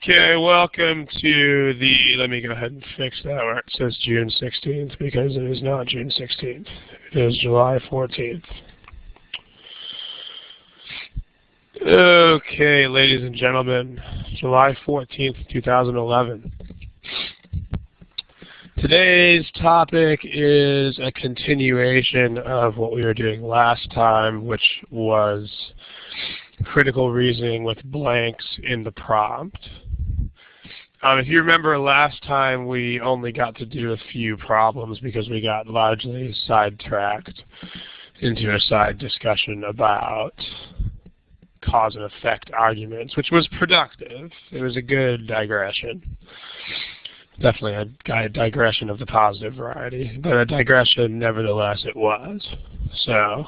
Okay, welcome to the, let me go ahead and fix that where it says June 16th because it is not June 16th. It is July 14th. Okay, ladies and gentlemen, July 14th, 2011. Today's topic is a continuation of what we were doing last time, which was critical reasoning with blanks in the prompt. If you remember last time, we only got to do a few problems because we got largely sidetracked into a side discussion about cause and effect arguments, which was productive. It was a good digression. Definitely a digression of the positive variety, but a digression nevertheless it was. So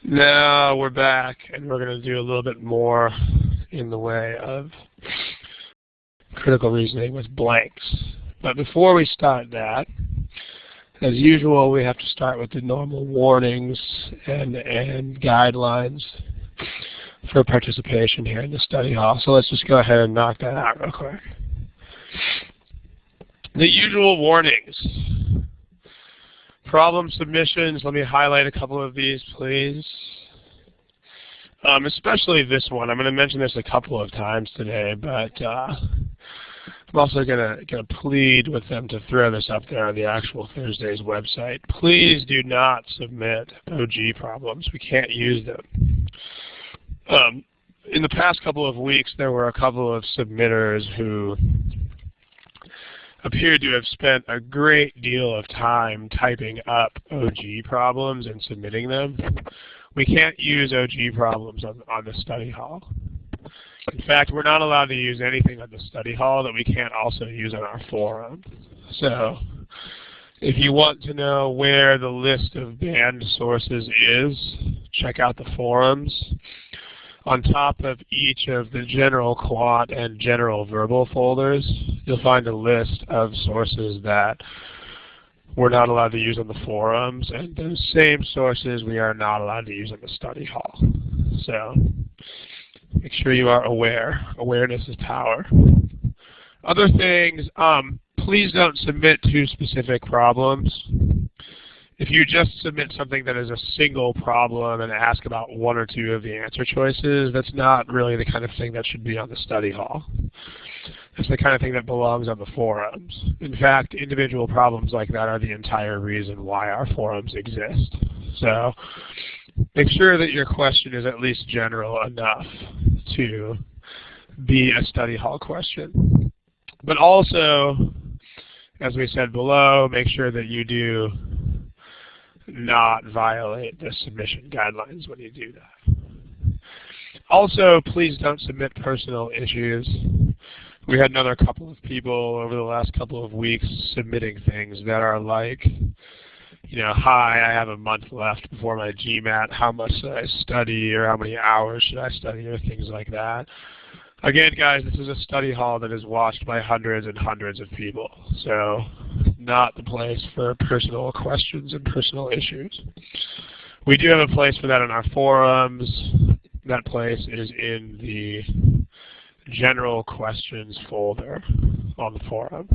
now we're back and we're going to do a little bit more in the way of critical reasoning with blanks. But before we start that, as usual, we have to start with the normal warnings and guidelines for participation here in the study hall. So let's just go ahead and knock that out real quick. The usual warnings. Problem submissions, let me highlight a couple of these, please. Especially this one. I'm going to mention this a couple of times today, but I'm also going to plead with them to throw this up there on the actual Thursday's website. Please do not submit OG problems. We can't use them. In the past couple of weeks, there were a couple of submitters who appeared to have spent a great deal of time typing up OG problems and submitting them. We can't use OG problems on the study hall. In fact, we're not allowed to use anything on the study hall that we can't also use on our forum. So if you want to know where the list of banned sources is, check out the forums. On top of each of the general quant and general verbal folders, you'll find a list of sources that we're not allowed to use on the forums, and those same sources we are not allowed to use on the study hall. So make sure you are aware. Awareness is power. Other things, please don't submit too specific problems. If you just submit something that is a single problem and ask about one or two of the answer choices, that's not really the kind of thing that should be on the study hall. It's the kind of thing that belongs on the forums. In fact, individual problems like that are the entire reason why our forums exist. So make sure that your question is at least general enough to be a study hall question. But also, as we said below, make sure that you do not violate the submission guidelines when you do that. Also, please don't submit personal issues. We had another couple of people over the last couple of weeks submitting things that are like, you know, hi, I have a month left before my GMAT, how much should I study, or how many hours should I study, or things like that. Again, guys, this is a study hall that is watched by hundreds and hundreds of people, so not the place for personal questions and personal issues. We do have a place for that in our forums. That place is in the general questions folder on the forum.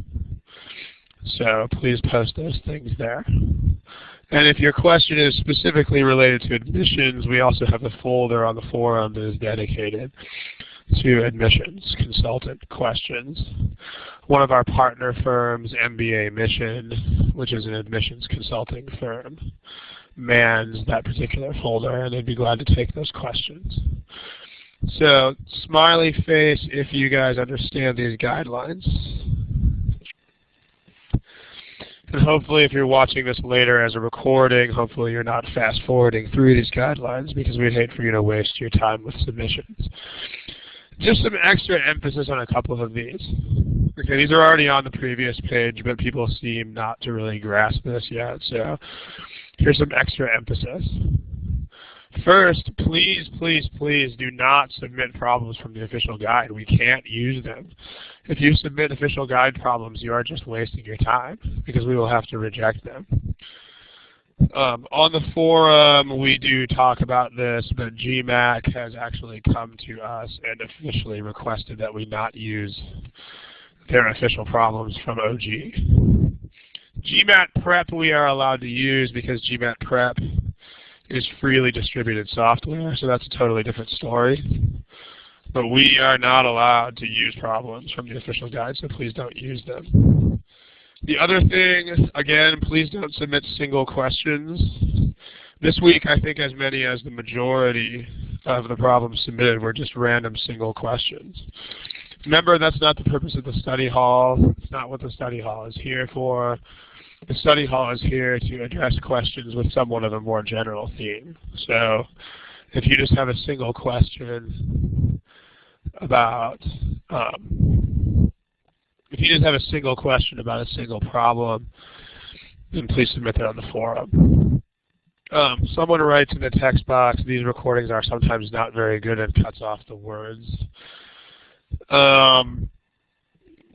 So please post those things there. And if your question is specifically related to admissions, we also have a folder on the forum that is dedicated to admissions consultant questions. One of our partner firms, MBA Mission, which is an admissions consulting firm, mans that particular folder, and they'd be glad to take those questions. So, smiley face if you guys understand these guidelines. And hopefully if you're watching this later as a recording, hopefully you're not fast forwarding through these guidelines because we'd hate for you to waste your time with submissions. Just some extra emphasis on a couple of these. Okay, these are already on the previous page, but people seem not to really grasp this yet, so here's some extra emphasis. First, please, please, please do not submit problems from the official guide. We can't use them. If you submit official guide problems, you are just wasting your time because we will have to reject them. On the forum, we do talk about this, but GMAC has actually come to us and officially requested that we not use their official problems from OG. GMAT Prep we are allowed to use because GMAT Prep is freely distributed software, so that's a totally different story. But we are not allowed to use problems from the official guide, so please don't use them. The other thing, again, please don't submit single questions. This week, I think as many as the majority of the problems submitted were just random single questions. Remember, that's not the purpose of the study hall. It's not what the study hall is here for. The study hall is here to address questions with somewhat of a more general theme. So if you just have a single question about a single problem, then please submit that on the forum. Someone writes in the text box, these recordings are sometimes not very good and cuts off the words.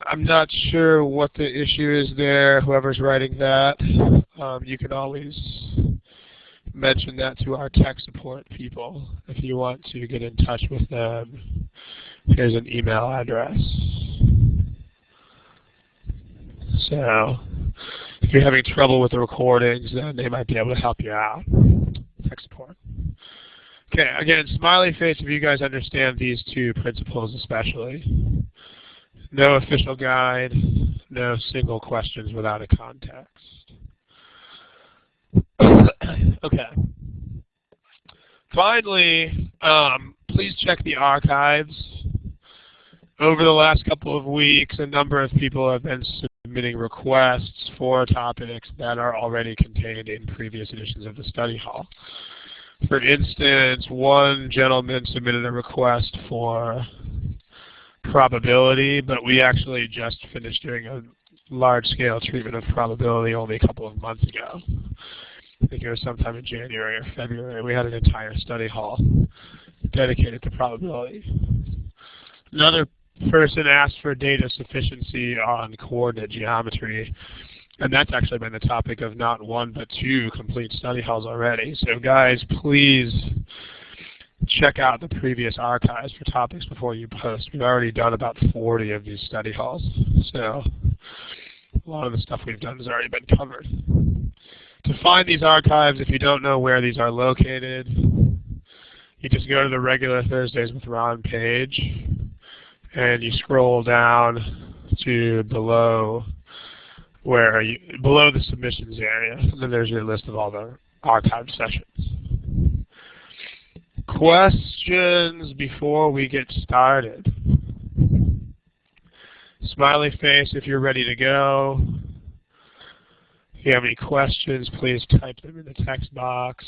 I'm not sure what the issue is there, whoever's writing that. You can always mention that to our tech support people if you want to get in touch with them. Here's an email address. So if you're having trouble with the recordings, then they might be able to help you out. Tech support. Okay, again, smiley face if you guys understand these two principles especially. No official guide, no single questions without a context. Okay. Finally, please check the archives. Over the last couple of weeks, a number of people have been submitting requests for topics that are already contained in previous editions of the study hall. For instance, one gentleman submitted a request for probability, but we actually just finished doing a large-scale treatment of probability only a couple of months ago. I think it was sometime in January or February. We had an entire study hall dedicated to probability. Another person asked for data sufficiency on coordinate geometry, and that's actually been the topic of not one but two complete study halls already. So guys, please check out the previous archives for topics before you post. We've already done about 40 of these study halls, so a lot of the stuff we've done has already been covered. To find these archives, if you don't know where these are located, you just go to the regular Thursdays with Ron page, and you scroll down to below the submissions area, and then there's your list of all the archived sessions. Questions before we get started. Smiley face if you're ready to go. If you have any questions, please type them in the text box.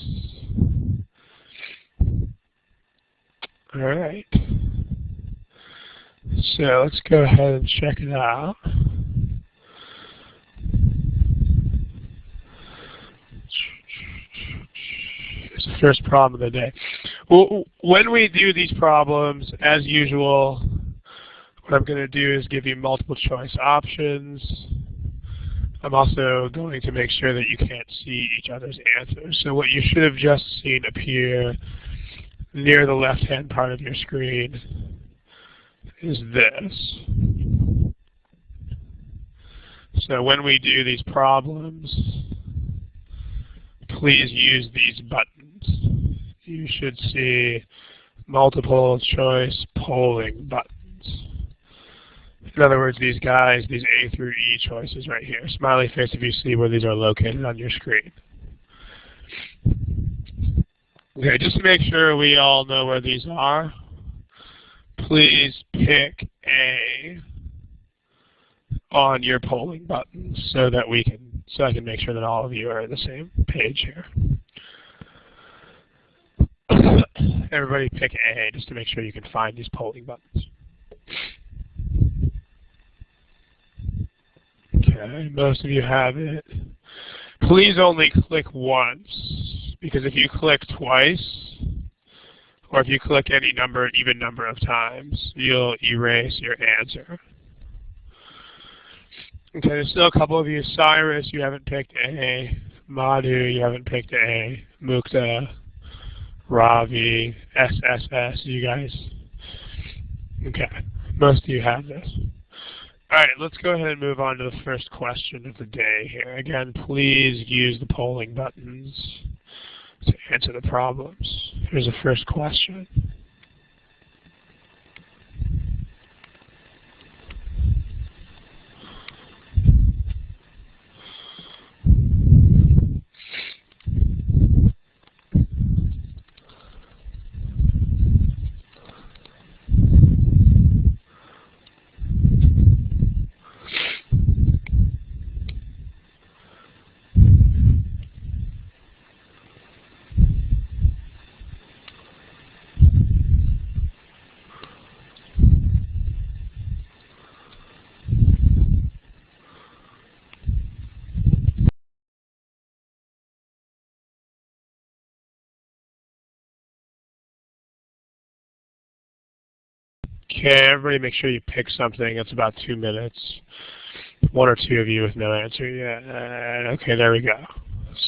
All right. So let's go ahead and check it out. It's the first problem of the day. Well, when we do these problems, as usual, what I'm going to do is give you multiple choice options. I'm also going to make sure that you can't see each other's answers. So what you should have just seen appear near the left-hand part of your screen is this. So when we do these problems, please use these buttons. You should see multiple choice polling buttons. In other words, these guys, these A through E choices right here. Smiley face if you see where these are located on your screen. Okay, just to make sure we all know where these are, please pick A on your polling button so that I can make sure that all of you are on the same page here. Everybody pick A just to make sure you can find these polling buttons. Okay, most of you have it. Please only click once, because if you click twice, or if you click any even number of times, you'll erase your answer. Okay, there's still a couple of you. Cyrus, you haven't picked A. Madhu, you haven't picked A. Mukta, Ravi, SSS, you guys. Okay, most of you have this. All right, let's go ahead and move on to the first question of the day here. Again, please use the polling buttons to answer the problems. Here's the first question. Okay, everybody make sure you pick something. It's about 2 minutes. One or two of you with no answer yet. Okay, there we go.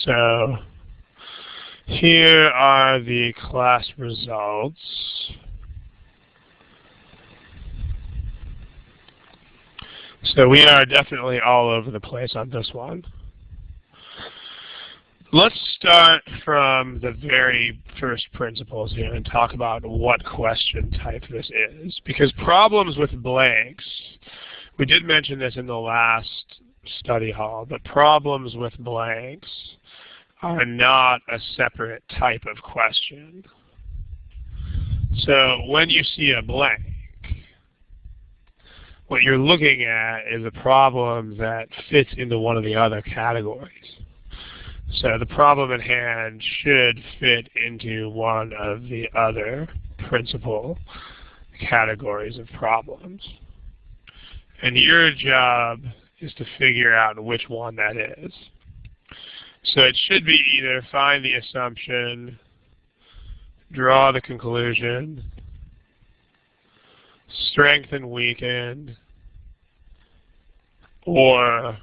So here are the class results. So we are definitely all over the place on this one. Let's start from the very first principles here and talk about what question type this is. Because problems with blanks, we did mention this in the last study hall, but problems with blanks are not a separate type of question. So when you see a blank, what you're looking at is a problem that fits into one of the other categories. So the problem at hand should fit into one of the other principal categories of problems. And your job is to figure out which one that is. So it should be either find the assumption, draw the conclusion, strengthen, weaken, or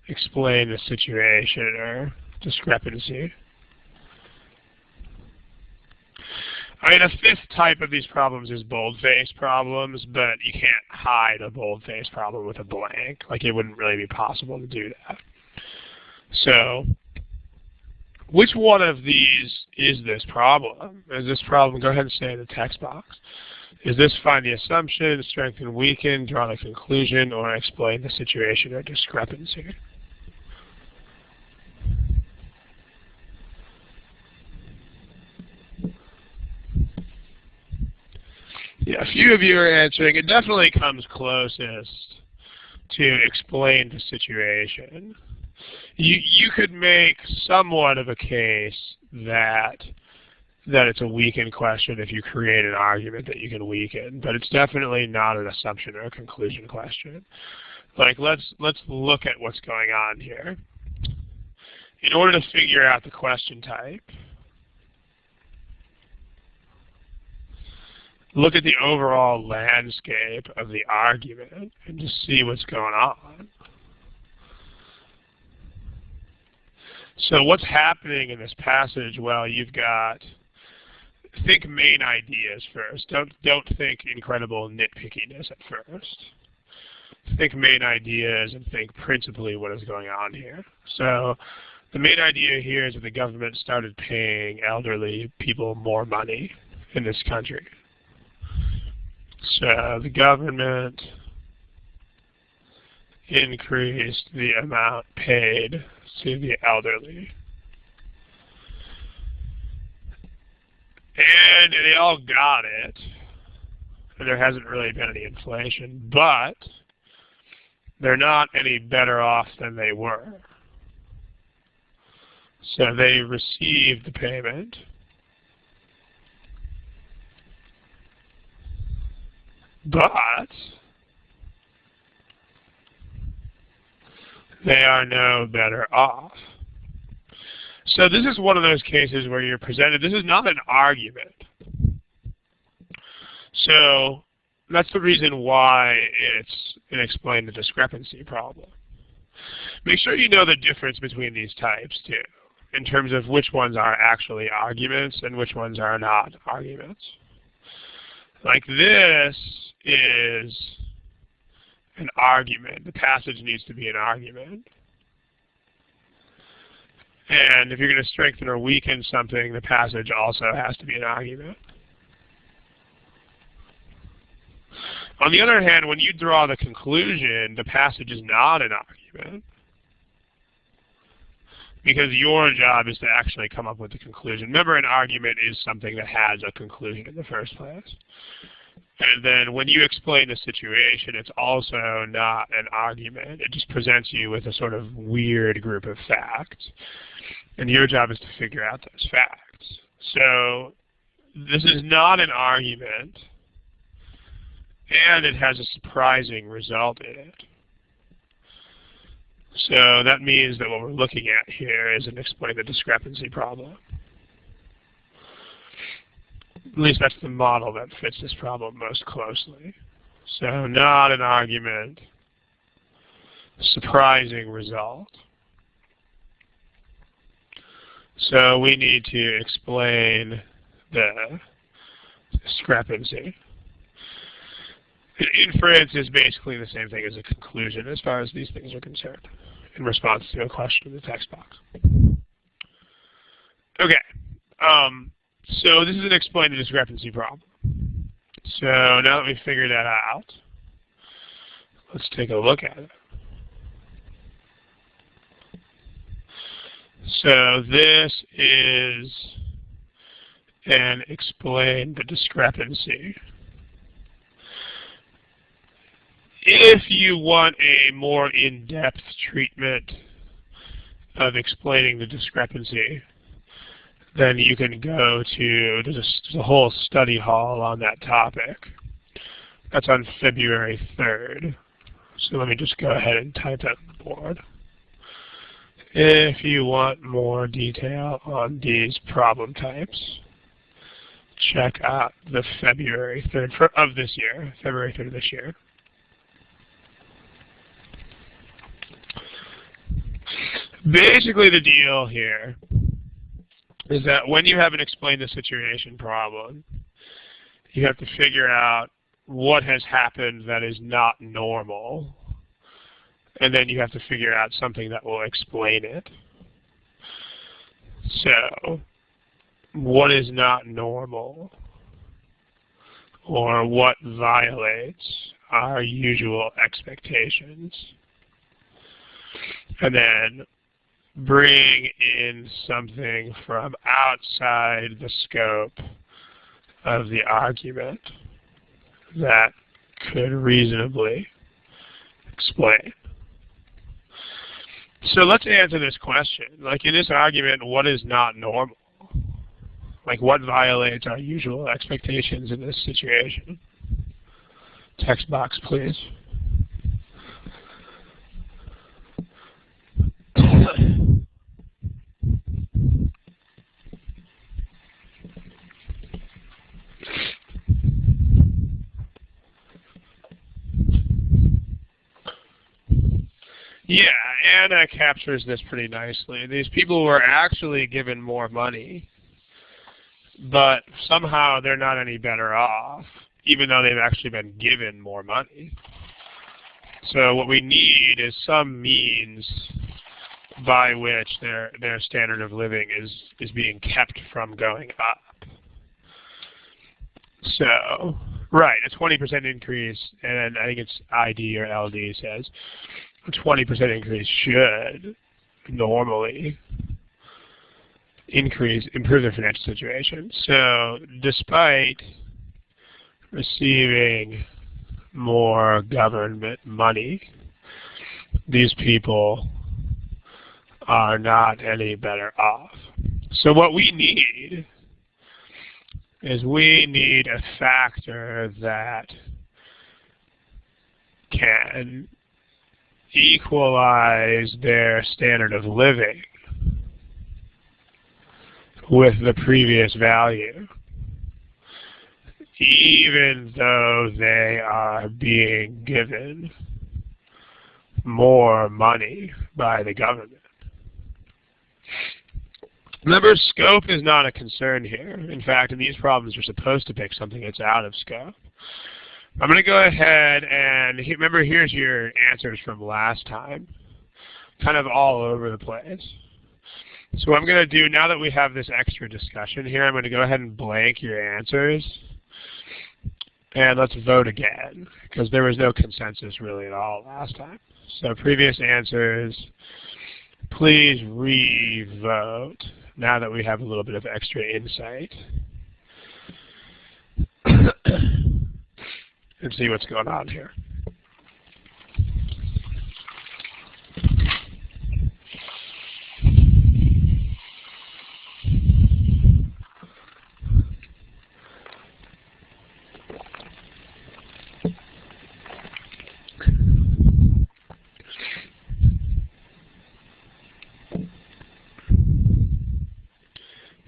explain the situation or discrepancy. I mean, a fifth type of these problems is boldface problems, but you can't hide a boldface problem with a blank. Like, it wouldn't really be possible to do that. So, which one of these is this problem? Is this problem, go ahead and say in the text box. Is this find the assumption, strengthen, weaken, draw the conclusion, or explain the situation or discrepancy? Yeah, a few of you are answering. It definitely comes closest to explain the situation. You could make somewhat of a case that it's a weaken question if you create an argument that you can weaken, but it's definitely not an assumption or a conclusion question. Like, let's look at what's going on here. In order to figure out the question type, look at the overall landscape of the argument and just see what's going on. So what's happening in this passage? Well, you've got, think main ideas first. Don't think incredible nitpickiness at first. Think main ideas and think principally what is going on here. So the main idea here is that the government started paying elderly people more money in this country. So the government increased the amount paid to the elderly. And they all got it. And there hasn't really been any inflation, but they're not any better off than they were. So they received the payment. But they are no better off. So this is one of those cases where you're presented, this is not an argument. So that's the reason why it's an explain the discrepancy problem. Make sure you know the difference between these types too. in terms of which ones are actually arguments and which ones are not arguments. Like this is an argument. The passage needs to be an argument. And if you're going to strengthen or weaken something, the passage also has to be an argument. On the other hand, when you draw the conclusion, the passage is not an argument, because your job is to actually come up with the conclusion. Remember, an argument is something that has a conclusion in the first place. And then when you explain the situation, it's also not an argument. It just presents you with a sort of weird group of facts. And your job is to figure out those facts. So this is not an argument, and it has a surprising result in it. So that means that what we're looking at here is an explain the discrepancy problem. At least that's the model that fits this problem most closely. So not an argument, surprising result. So we need to explain the discrepancy. Inference is basically the same thing as a conclusion as far as these things are concerned in response to a question in the text box. Okay. So this is an explain the discrepancy problem. So now that we've figured that out, let's take a look at it. So this is an explain the discrepancy. If you want a more in-depth treatment of explaining the discrepancy, then you can go to, there's a whole study hall on that topic. That's on February 3rd. So let me just go ahead and type that on the board. If you want more detail on these problem types, check out the February 3rd of this year, February 3rd of this year. Basically, the deal here is that when you have an explain the situation problem, you have to figure out what has happened that is not normal, and then you have to figure out something that will explain it. So, what is not normal, or what violates our usual expectations? And then bring in something from outside the scope of the argument that could reasonably explain. So let's answer this question. Like in this argument, what is not normal? Like what violates our usual expectations in this situation? Text box, please. Yeah, Anna captures this pretty nicely. These people were actually given more money, but somehow they're not any better off, even though they've actually been given more money. So what we need is some means by which their standard of living is being kept from going up. So, right, a 20% increase, and I think it's ID or LD says, a 20% increase should normally improve their financial situation. So despite receiving more government money, these people are not any better off. So what we need is we need a factor that can equalize their standard of living with the previous value, even though they are being given more money by the government. Remember, scope is not a concern here. In fact, in these problems, you're supposed to pick something that's out of scope. I'm going to go ahead and, remember, here's your answers from last time. Kind of all over the place. So what I'm going to do, now that we have this extra discussion here, I'm going to go ahead and blank your answers. And let's vote again, because there was no consensus really at all last time. So previous answers, please re-vote now that we have a little bit of extra insight. And see what's going on here.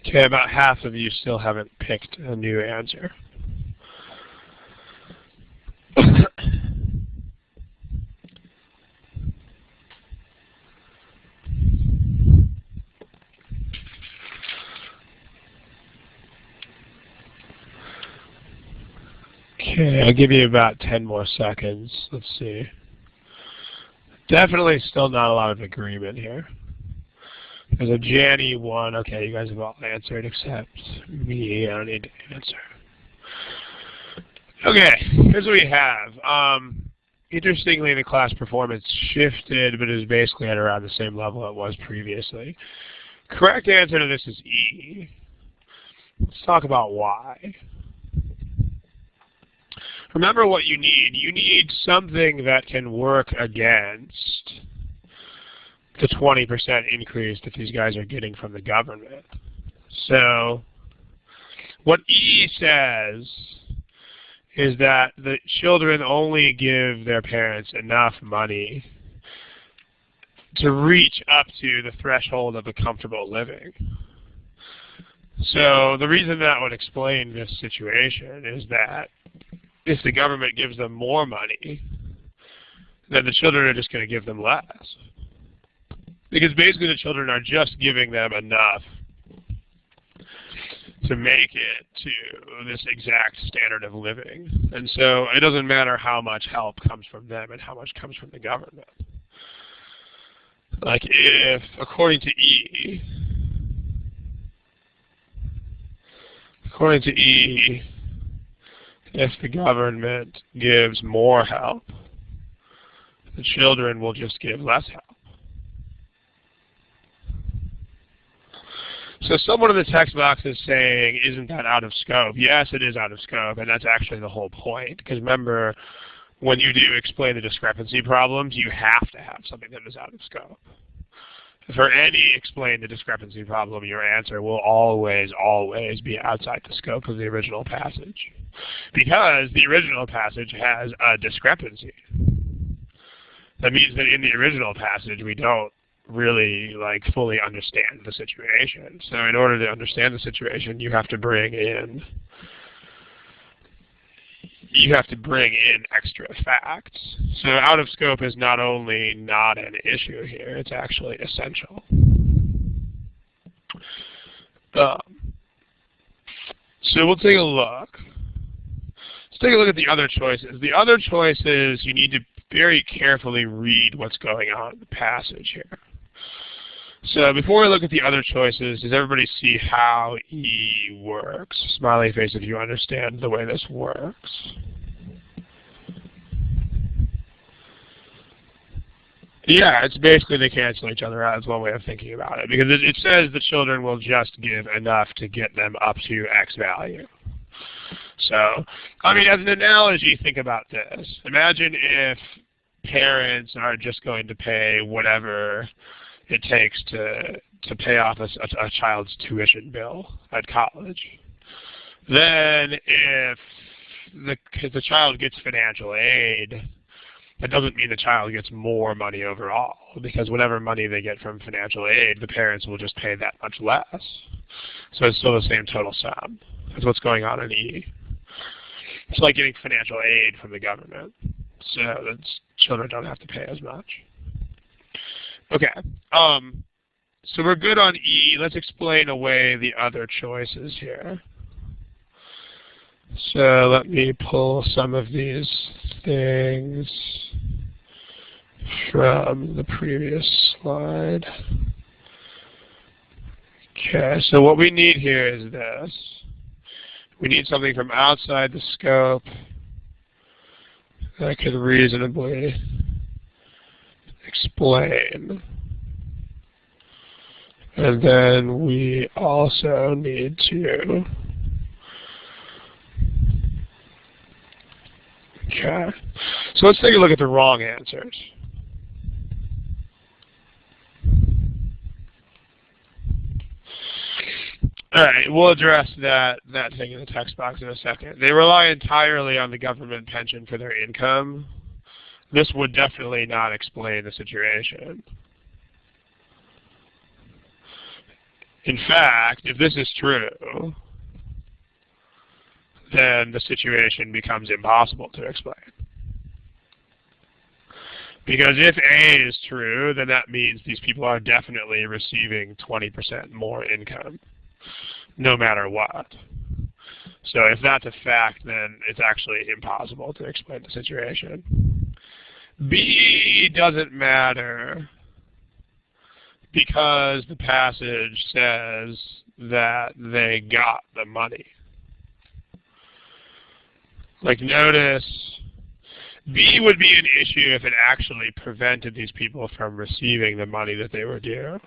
Okay, about half of you still haven't picked a new answer. Okay, I'll give you about 10 more seconds. Let's see. Definitely still not a lot of agreement here. There's a Janny 1. Okay, you guys have all answered except me. I don't need to answer. Okay, here's what we have. Interestingly, the class performance shifted, but is basically at around the same level it was previously. Correct answer to this is E. Let's talk about why. Remember what you need. You need something that can work against the 20% increase that these guys are getting from the government. So what E says is that the children only give their parents enough money to reach up to the threshold of a comfortable living. So the reason that would explain this situation is that if the government gives them more money, then the children are just going to give them less. Because basically the children are just giving them enough to make it to this exact standard of living. And so it doesn't matter how much help comes from them and how much comes from the government. Like if, according to E, if the government gives more help, the children will just give less help. So someone in the text box is saying, isn't that out of scope? Yes, it is out of scope, and that's actually the whole point. Because remember, when you do explain the discrepancy problems, you have to have something that is out of scope. For any explain the discrepancy problem, your answer will always, always be outside the scope of the original passage. Because the original passage has a discrepancy. That means that in the original passage, we don't really fully understand the situation. So in order to understand the situation, you have to bring in extra facts. So out of scope is not only not an issue here, it's actually essential. So we'll take a look. Let's take a look at the other choices. The other choices, you need to very carefully read what's going on in the passage here. So before we look at the other choices, does everybody see how E works? Smiley face if you understand the way this works. Yeah, it's basically they cancel each other out is one way of thinking about it. Because it says the children will just give enough to get them up to X value. So, I mean, as an analogy, think about this. Imagine if parents are just going to pay whatever it takes to pay off a child's tuition bill at college. Then if the child gets financial aid, that doesn't mean the child gets more money overall, because whatever money they get from financial aid, the parents will just pay that much less. So it's still the same total sum. That's what's going on in E. It's like getting financial aid from the government, so that children don't have to pay as much. Okay. So we're good on E. Let's explain away the other choices here. So let me pull some of these things from the previous slide. Okay, so what we need here is this. We need something from outside the scope that could reasonably explain. And then we also need to, okay, so let's take a look at the wrong answers. All right, we'll address that thing in the text box in a second. They rely entirely on the government pension for their income. This would definitely not explain the situation. In fact, if this is true, then the situation becomes impossible to explain. Because if A is true, then that means these people are definitely receiving 20% more income, no matter what. So if that's a fact, then it's actually impossible to explain the situation. B doesn't matter because the passage says that they got the money. Like, notice, B would be an issue if it actually prevented these people from receiving the money that they were due.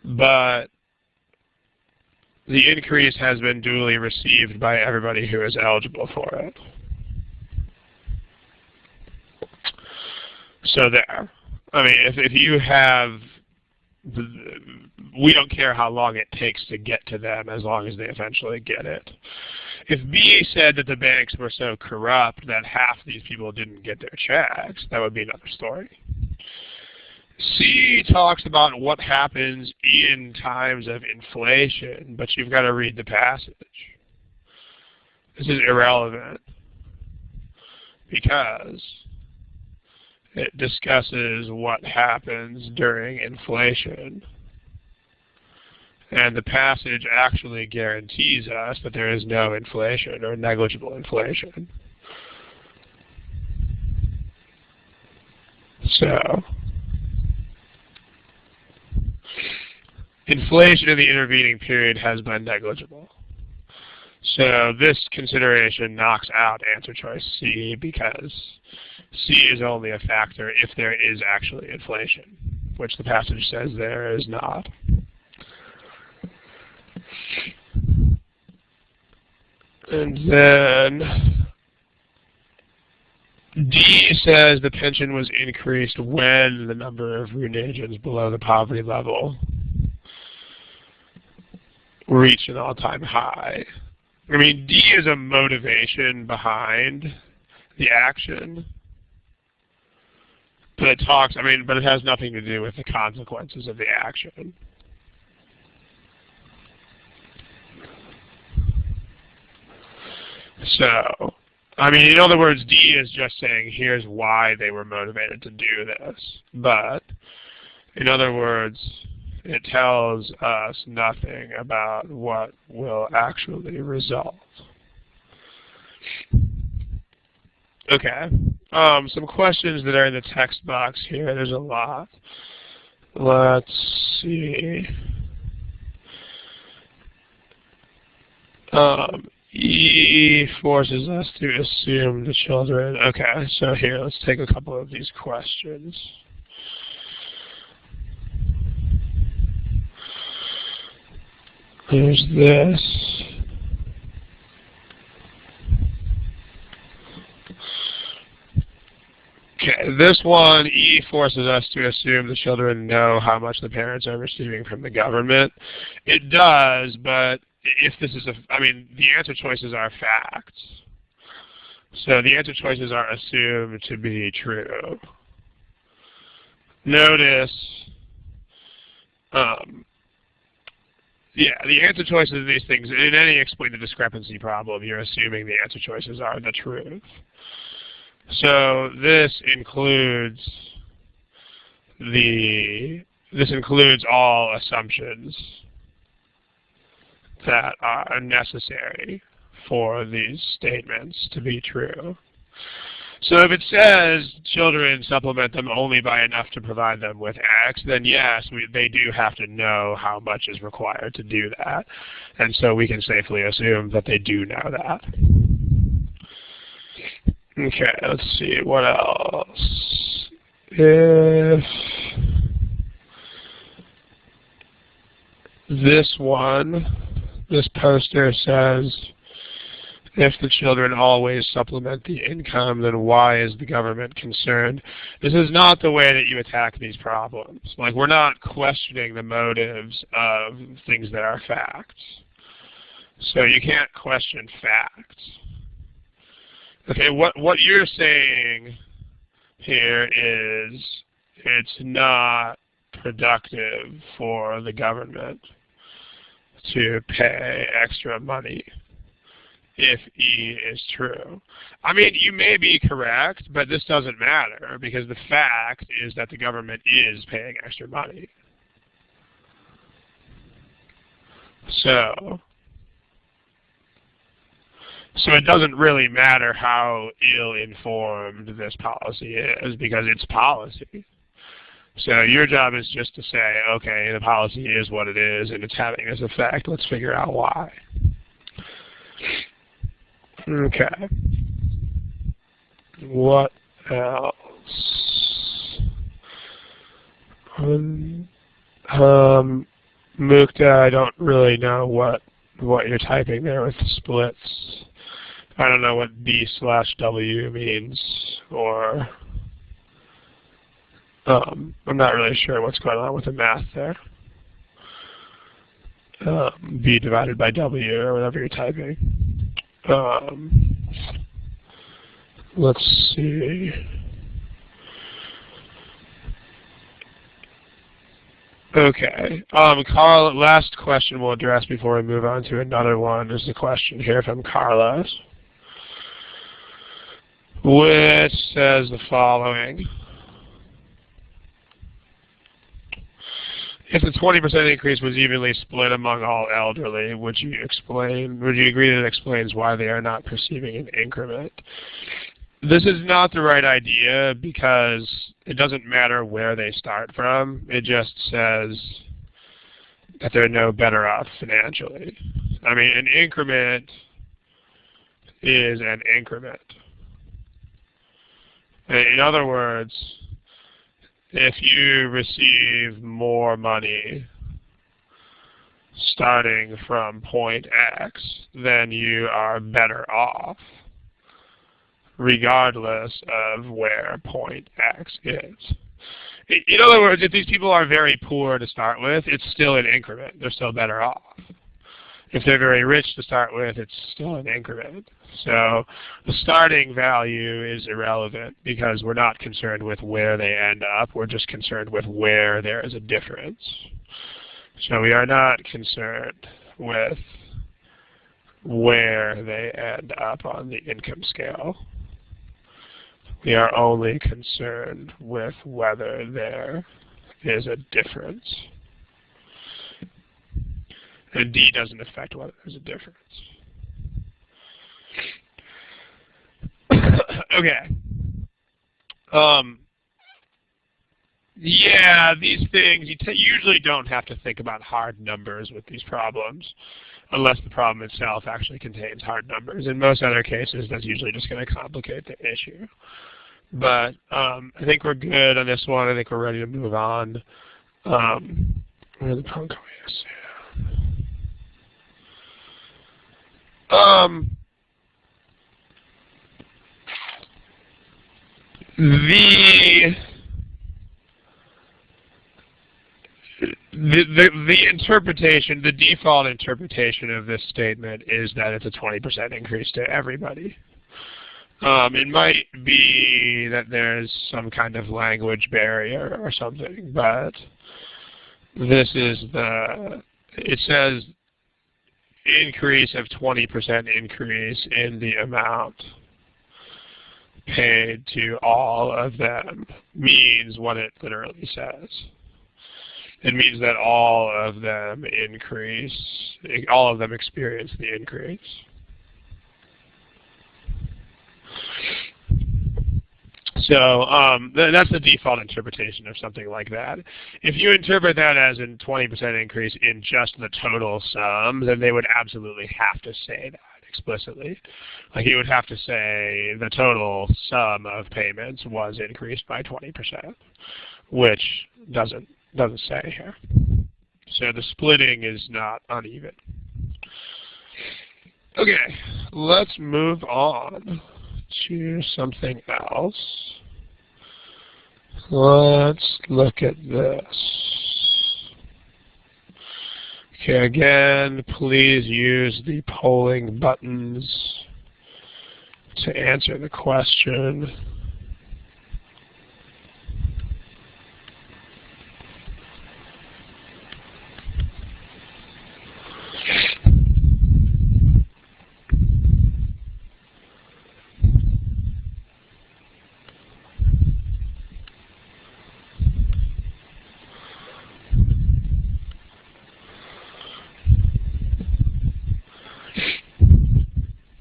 But the increase has been duly received by everybody who is eligible for it. So there. I mean, if you have, we don't care how long it takes to get to them as long as they eventually get it. If B said that the banks were so corrupt that half these people didn't get their checks, that would be another story. C talks about what happens in times of inflation, but you've got to read the passage. This is irrelevant because it discusses what happens during inflation. And the passage actually guarantees us that there is no inflation or negligible inflation. So, inflation in the intervening period has been negligible. So this consideration knocks out answer choice C because C is only a factor if there is actually inflation, which the passage says there is not. And then D says the pension was increased when the number of Runasians below the poverty level reached an all-time high. I mean, D is a motivation behind the action, but it talks, but it has nothing to do with the consequences of the action. So, in other words, D is just saying, here's why they were motivated to do this. But, in other words, it tells us nothing about what will actually result. Okay. Some questions that are in the text box here. There's a lot. Let's see. E forces us to assume the children. Okay, so here, let's take a couple of these questions. There's this. Okay, this one, E forces us to assume the children know how much the parents are receiving from the government. It does, but if this is the answer choices are facts. So the answer choices are assumed to be true. Notice, the answer choices of these things, in any explain the discrepancy problem, you're assuming the answer choices are the truth. So this includes the this includes all assumptions that are necessary for these statements to be true. So if it says children supplement them only by enough to provide them with X, then yes, they do have to know how much is required to do that. And so we can safely assume that they do know that. Okay, let's see, what else? If this poster says, if the children always supplement the income, then why is the government concerned? This is not the way that you attack these problems. Like, we're not questioning the motives of things that are facts. So you can't question facts. Okay, what you're saying here is it's not productive for the government to pay extra money if E is true. I mean, you may be correct, but this doesn't matter because the fact is that the government is paying extra money. So it doesn't really matter how ill-informed this policy is because it's policy. So your job is just to say, okay, the policy is what it is and it's having this effect. Let's figure out why. Okay. What else? Mukta, I don't really know what you're typing there with the splits. I don't know what B/W means, or I'm not really sure what's going on with the math there. B divided by W or whatever you're typing. Let's see. Okay. Carl, last question we'll address before we move on to another one is the question here from Carlos, which says the following. If the 20% increase was evenly split among all elderly, would you agree that it explains why they are not perceiving an increment? This is not the right idea because it doesn't matter where they start from. It just says that they're no better off financially. I mean, an increment is an increment. In other words, if you receive more money starting from point X, then you are better off, regardless of where point X is. In other words, if these people are very poor to start with, it's still an increment. They're still better off. If they're very rich to start with, it's still an increment. So the starting value is irrelevant because we're not concerned with where they end up. We're just concerned with where there is a difference. So we are not concerned with where they end up on the income scale. We are only concerned with whether there is a difference. And D doesn't affect whether there's a difference. Okay. Yeah, these things, you usually don't have to think about hard numbers with these problems, unless the problem itself actually contains hard numbers. In most other cases, that's usually just going to complicate the issue. But I think we're good on this one. I think we're ready to move on. Where the punk is. The interpretation, the default interpretation of this statement is that it's a 20% increase to everybody. It might be that there's some kind of language barrier or something, but this is it says increase of 20% increase in the amount paid to all of them means what it literally says. it means that all of them experience the increase. So that's the default interpretation of something like that. If you interpret that as a 20% increase in just the total sum, then they would absolutely have to say that explicitly. Like you would have to say the total sum of payments was increased by 20%, which doesn't say here. So the splitting is not uneven. Okay, let's move on to something else. Let's look at this. Okay, again, please use the polling buttons to answer the question.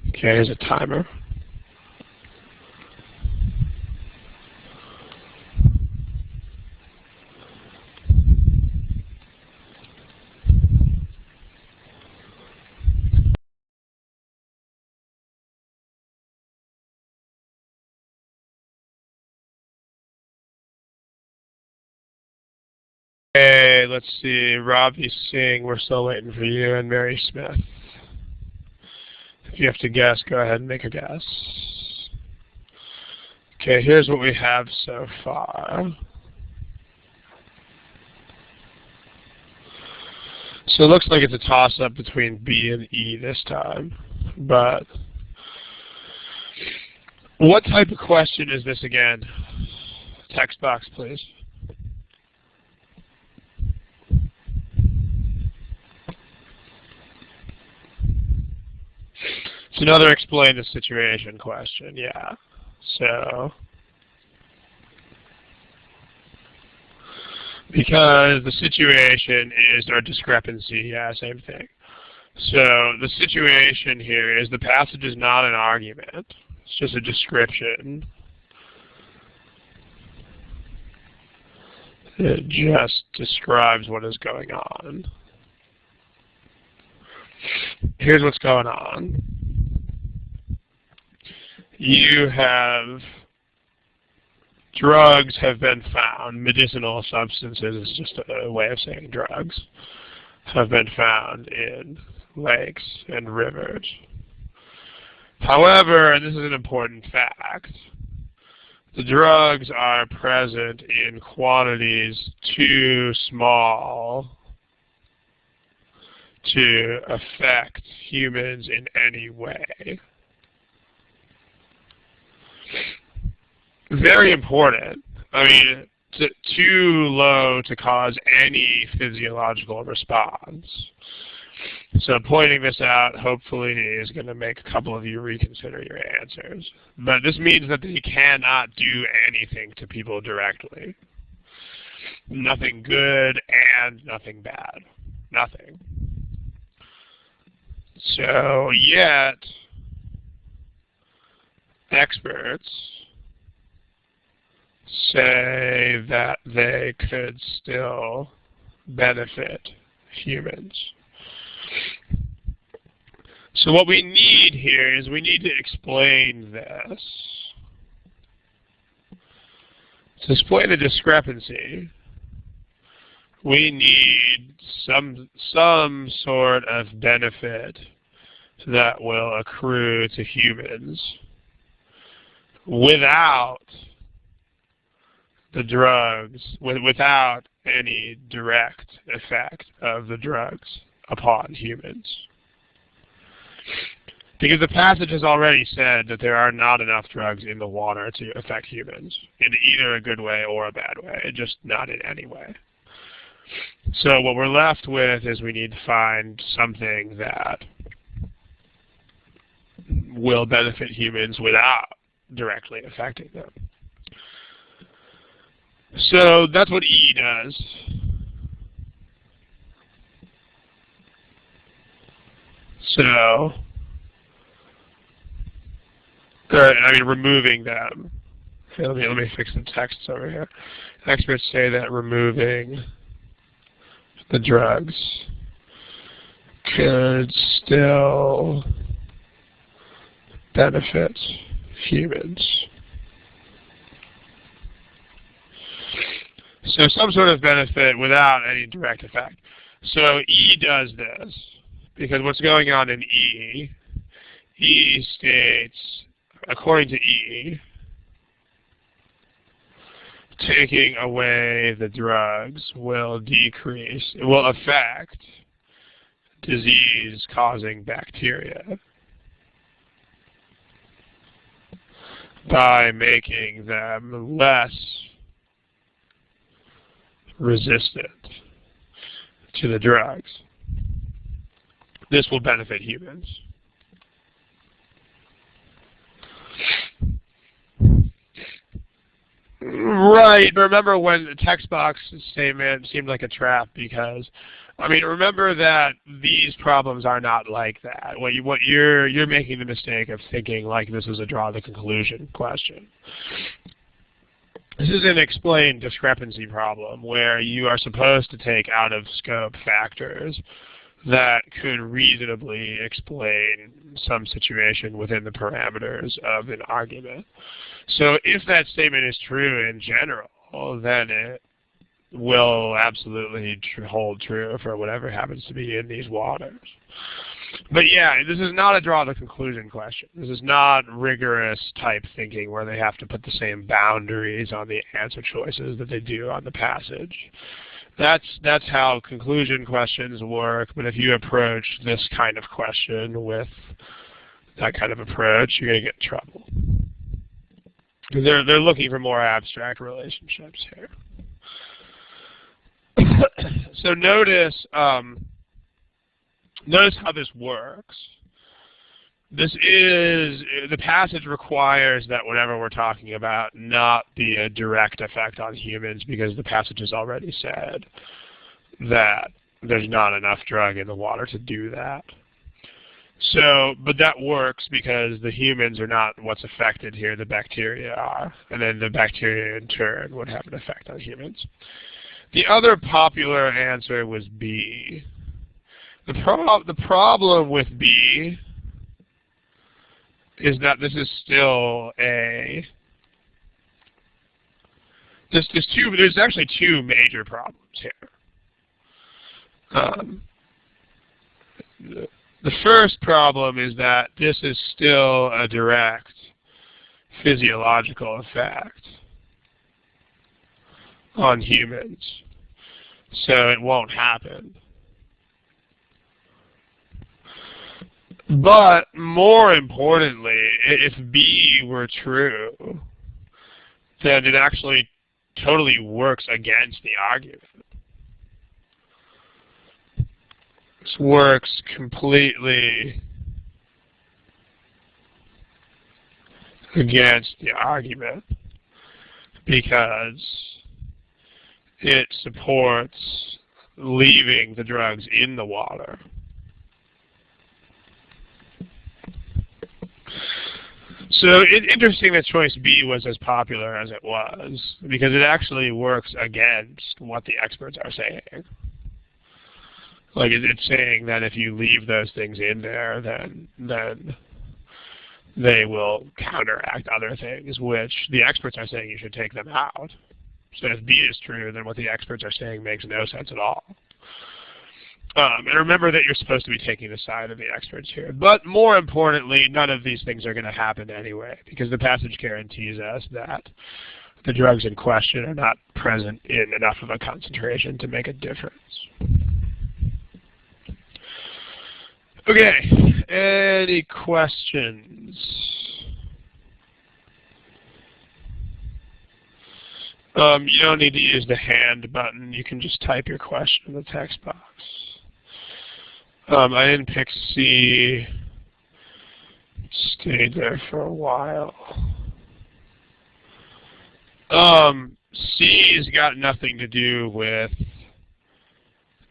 Okay, here's a timer. Okay, let's see. Ravi Singh, we're still waiting for you, and Mary Smith. If you have to guess, go ahead and make a guess. Okay, here's what we have so far. So it looks like it's a toss-up between B and E this time. But what type of question is this again? Text box, please. It's another explain the situation question, yeah. So, because the situation is our discrepancy, yeah, same thing. So the situation here is the passage is not an argument. It's just a description. It just describes what is going on. Here's what's going on. You have drugs have been found, medicinal substances is just a way of saying drugs, have been found in lakes and rivers. However, and this is an important fact, the drugs are present in quantities too small to affect humans in any way. Very important. I mean, too low to cause any physiological response. So pointing this out, hopefully, is going to make a couple of you reconsider your answers. But this means that they cannot do anything to people directly. Nothing good and nothing bad. Nothing. So, yet, experts say that they could still benefit humans. So what we need here is we need to explain this. To explain the discrepancy, we need some sort of benefit that will accrue to humans without the drugs, without any direct effect of the drugs upon humans. Because the passage has already said that there are not enough drugs in the water to affect humans in either a good way or a bad way, just not in any way. So what we're left with is we need to find something that will benefit humans without directly affecting them. So that's what E does. So, removing them. Okay, let me fix the text over here. Experts say that removing the drugs could still benefit humans. So some sort of benefit without any direct effect. So E does this, because what's going on in E states, according to E, taking away the drugs will affect disease-causing bacteria by making them less resistant to the drugs. This will benefit humans. Right, but remember when the text box statement seemed like a trap because, remember that these problems are not like that. You're making the mistake of thinking like this is a draw the conclusion question. This is an explain discrepancy problem where you are supposed to take out of scope factors that could reasonably explain some situation within the parameters of an argument. So if that statement is true in general, then it will absolutely hold true for whatever happens to be in these waters. But yeah, this is not a draw the conclusion question. This is not rigorous type thinking where they have to put the same boundaries on the answer choices that they do on the passage. That's how conclusion questions work, but if you approach this kind of question with that kind of approach, you're going to get in trouble. They're looking for more abstract relationships here. So notice how this works. The passage requires that whatever we're talking about not be a direct effect on humans because the passage has already said that there's not enough drug in the water to do that. So, but that works because the humans are not what's affected here, the bacteria are. And then the bacteria in turn would have an effect on humans. The other popular answer was B. The problem with B is that this is still a... There's actually two major problems here. The first problem is that this is still a direct physiological effect on humans, so it won't happen. But more importantly, if B were true, then it actually totally works against the argument. This works completely against the argument because it supports leaving the drugs in the water. So it's interesting that choice B was as popular as it was because it actually works against what the experts are saying. Like it's saying that if you leave those things in there, then they will counteract other things, which the experts are saying you should take them out. So if B is true, then what the experts are saying makes no sense at all. And remember that you're supposed to be taking the side of the experts here. But more importantly, none of these things are going to happen anyway, because the passage guarantees us that the drugs in question are not present in enough of a concentration to make a difference. Okay, any questions? You don't need to use the hand button. You can just type your question in the text box. I didn't pick C. Stayed there for a while. C's got nothing to do with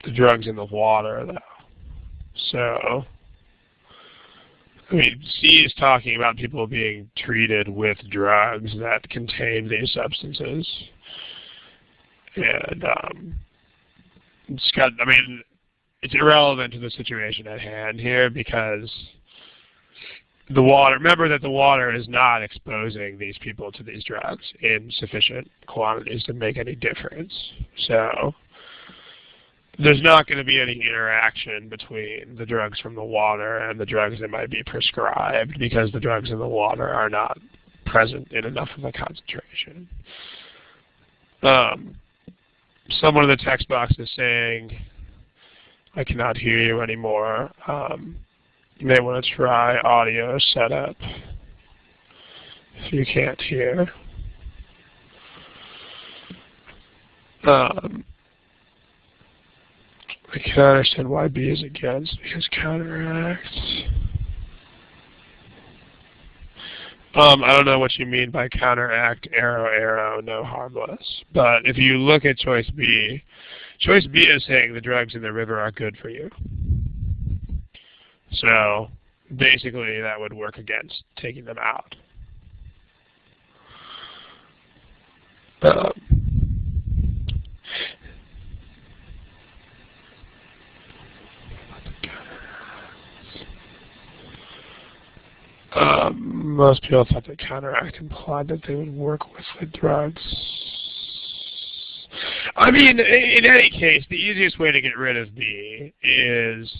the drugs in the water, though. So I mean, C is talking about people being treated with drugs that contain these substances. And I mean, it's irrelevant to the situation at hand here because the water, remember that the water is not exposing these people to these drugs in sufficient quantities to make any difference. So there's not going to be any interaction between the drugs from the water and the drugs that might be prescribed because the drugs in the water are not present in enough of a concentration. Someone in the text box is saying, I cannot hear you anymore. You may want to try audio setup if you can't hear. I can't understand why B is against, because counteract. I don't know what you mean by counteract, arrow, arrow, no harmless. But if you look at choice B is saying the drugs in the river are good for you. So basically that would work against taking them out. Most people thought that counteract implied that they would work with the drugs. I mean, in any case, the easiest way to get rid of B is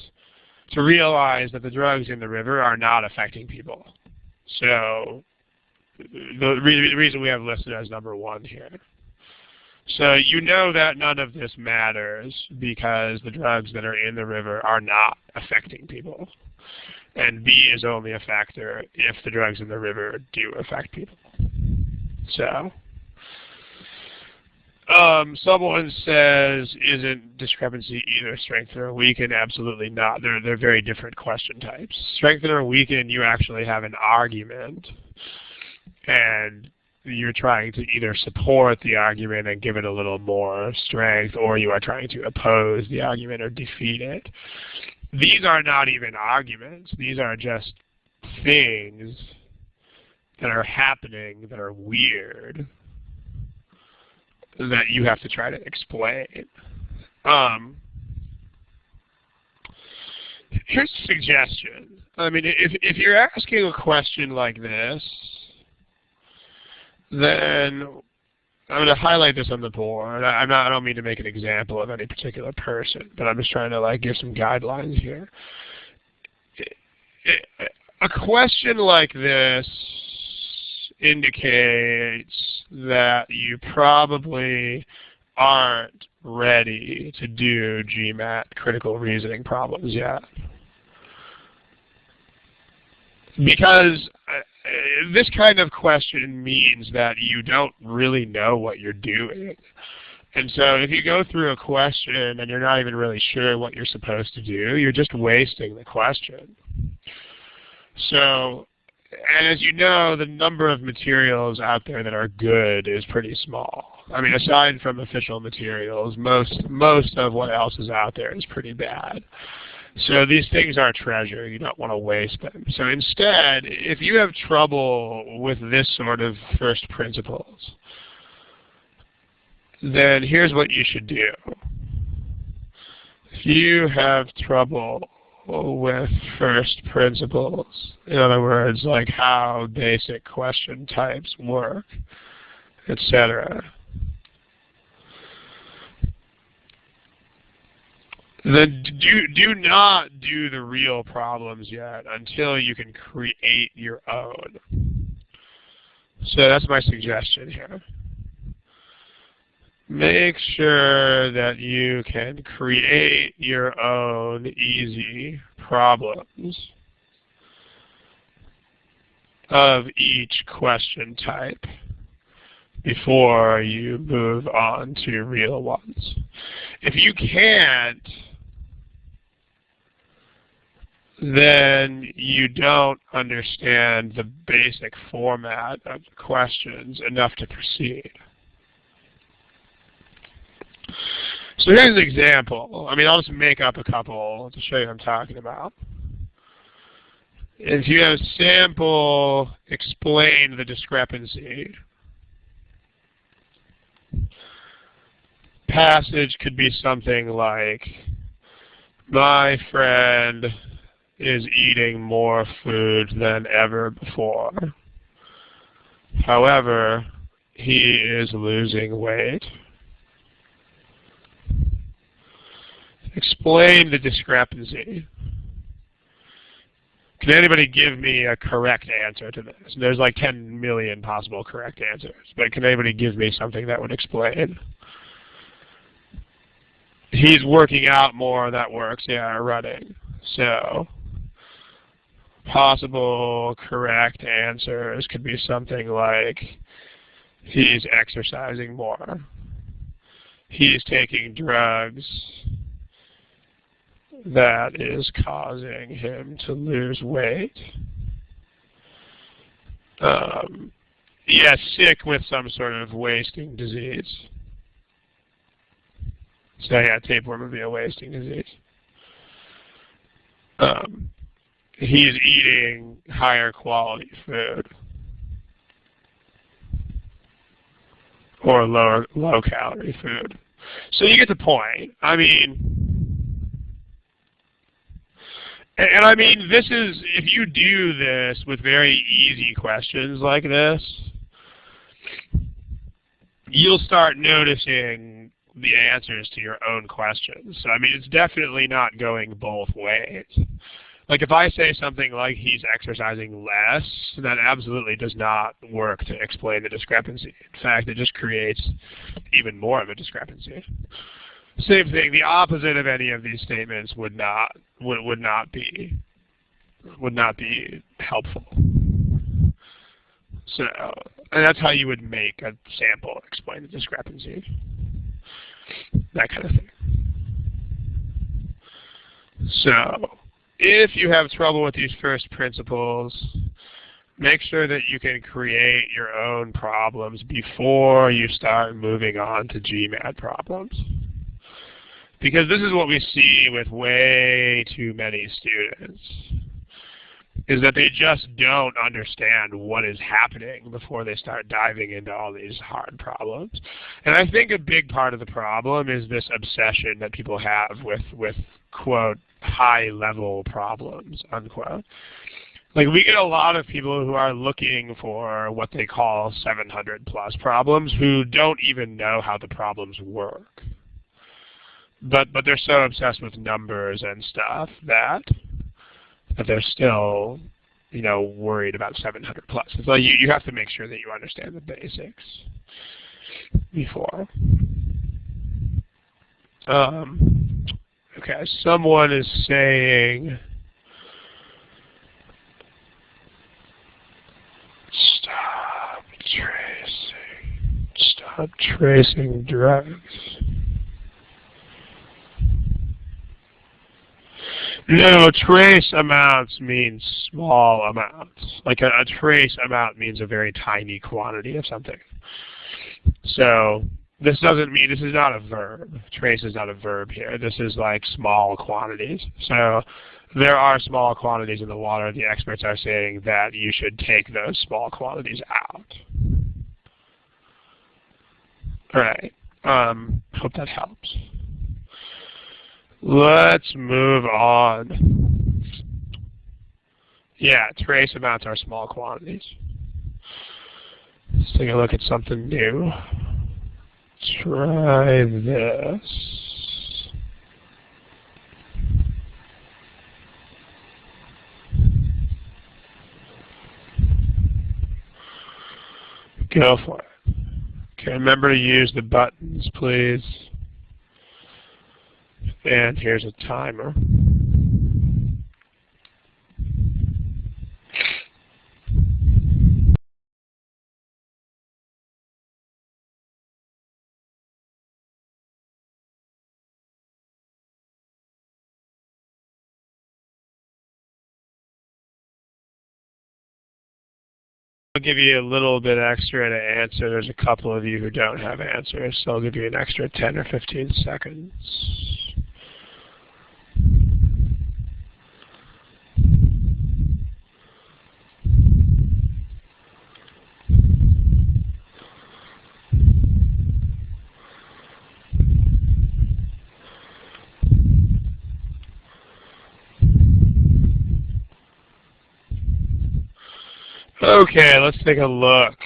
to realize that the drugs in the river are not affecting people. So the reason we have listed as number 1 here. So you know that none of this matters because the drugs that are in the river are not affecting people. And B is only a factor if the drugs in the river do affect people. So, someone says, isn't discrepancy either strengthen or weaken? Absolutely not. They're very different question types. Strengthen or weaken, you actually have an argument, and you're trying to either support the argument and give it a little more strength, or you are trying to oppose the argument or defeat it. These are not even arguments. These are just things that are happening that are weird that you have to try to explain. Here's a suggestion. I mean, if you're asking a question like this, then I'm going to highlight this on the board. I don't mean to make an example of any particular person, but I'm just trying to give some guidelines here. A question like this indicates that you probably aren't ready to do GMAT critical reasoning problems yet. Because this kind of question means that you don't really know what you're doing. And so if you go through a question and you're not even really sure what you're supposed to do, you're just wasting the question. So, and as you know, the number of materials out there that are good is pretty small. I mean, aside from official materials, most of what else is out there is pretty bad. So these things are treasure. You don't want to waste them. So instead, if you have trouble with this sort of first principles, then here's what you should do. If you have trouble with first principles, in other words, like how basic question types work, etc., then do not do the real problems yet until you can create your own. So that's my suggestion here. Make sure that you can create your own easy problems of each question type before you move on to real ones. If you can't, then you don't understand the basic format of the questions enough to proceed. So here's an example. I mean, I'll just make up a couple to show you what I'm talking about. If you have sample explain the discrepancy, passage could be something like, my friend is eating more food than ever before. However, he is losing weight. Explain the discrepancy. Can anybody give me a correct answer to this? There's like 10 million possible correct answers, but can anybody give me something that would explain? He's working out more, that works, yeah, running. So, possible correct answers could be something like, he's exercising more. He's taking drugs. That is causing him to lose weight. Yes, sick with some sort of wasting disease. So yeah, tapeworm would be a wasting disease. He's eating higher quality food. Or low calorie food. So you get the point. I mean, and I mean, this is, if you do this with very easy questions like this, you'll start noticing the answers to your own questions. So, I mean, it's definitely not going both ways. Like, if I say something like he's exercising less, that absolutely does not work to explain the discrepancy. In fact, it just creates even more of a discrepancy. Same thing, the opposite of any of these statements would not be helpful. So, and that's how you would make a sample explain the discrepancy. That kind of thing. So, if you have trouble with these first principles, make sure that you can create your own problems before you start moving on to GMAT problems. Because this is what we see with way too many students, is that they just don't understand what is happening before they start diving into all these hard problems. And I think a big part of the problem is this obsession that people have with quote, high-level problems, unquote. Like, we get a lot of people who are looking for what they call 700-plus problems who don't even know how the problems work. But they're so obsessed with numbers and stuff that they're still, you know, worried about 700-plus. So you have to make sure that you understand the basics before. Okay, someone is saying, stop tracing drugs. No, trace amounts means small amounts. Like a trace amount means a very tiny quantity of something. So this doesn't mean, this is not a verb. Trace is not a verb here. This is like small quantities. So there are small quantities in the water. The experts are saying that you should take those small quantities out. All right. Hope that helps. Let's move on. Yeah, trace amounts are small quantities. Let's take a look at something new. Try this. Go for it. Okay, remember to use the buttons, please. And here's a timer. I'll give you a little bit extra to answer. There's a couple of you who don't have answers, so I'll give you an extra 10 or 15 seconds. Okay, let's take a look.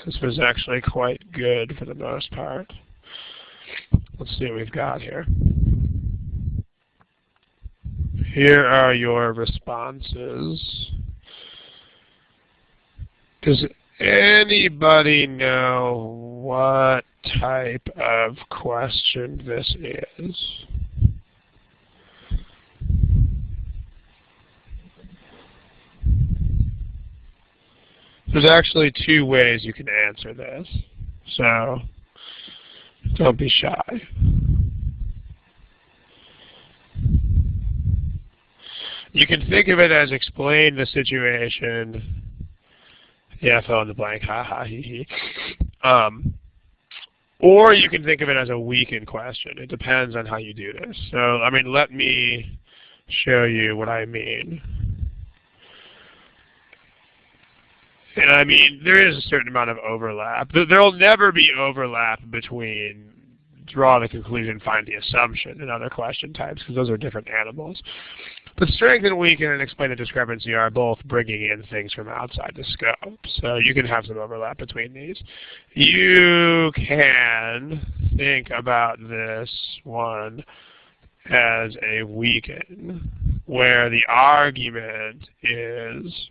This was actually quite good for the most part. Let's see what we've got here. Here are your responses. Does anybody know what type of question this is? There's actually two ways you can answer this, so don't be shy. You can think of it as explain the situation. Yeah, fill in the blank, ha ha he he. Or you can think of it as a weakened question. It depends on how you do this. So, I mean, let me show you what I mean. And I mean, there is a certain amount of overlap. There will never be overlap between draw the conclusion, find the assumption, and other question types, because those are different animals. But strengthen, weaken, and explain the discrepancy are both bringing in things from outside the scope. So you can have some overlap between these. You can think about this one as a weaken, where the argument is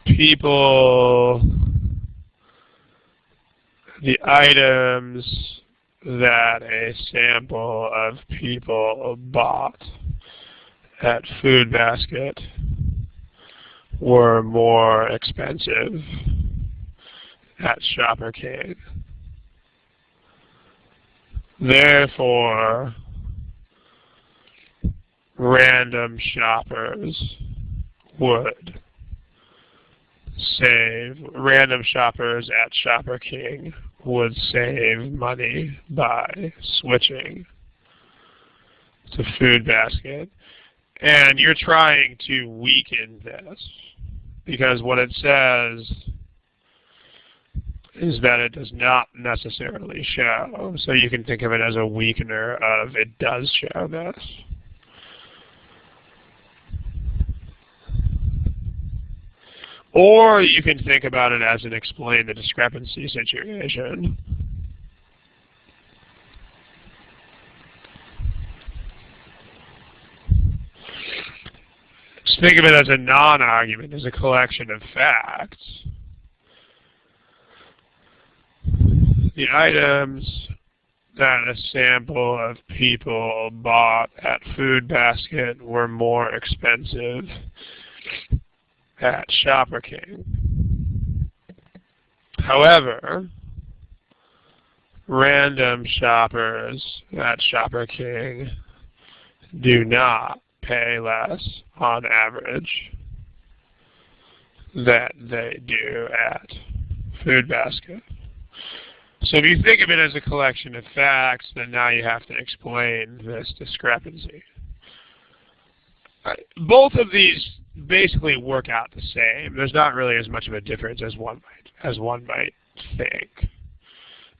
people, the items that a sample of people bought at Food Basket were more expensive at Shopper King. Therefore, random shoppers would random shoppers at Shopper King would save money by switching to Food Basket. And you're trying to weaken this, because what it says is that it does not necessarily show. So you can think of it as a weakener of it does show this. Or you can think about it as an explain the discrepancy situation. Just think of it as a non-argument, as a collection of facts. The items that a sample of people bought at Food Basket were more expensive at Shopper King. However, random shoppers at Shopper King do not pay less on average than they do at Food Basket. So if you think of it as a collection of facts, then now you have to explain this discrepancy. Both of these basically work out the same. There's not really as much of a difference as one might think.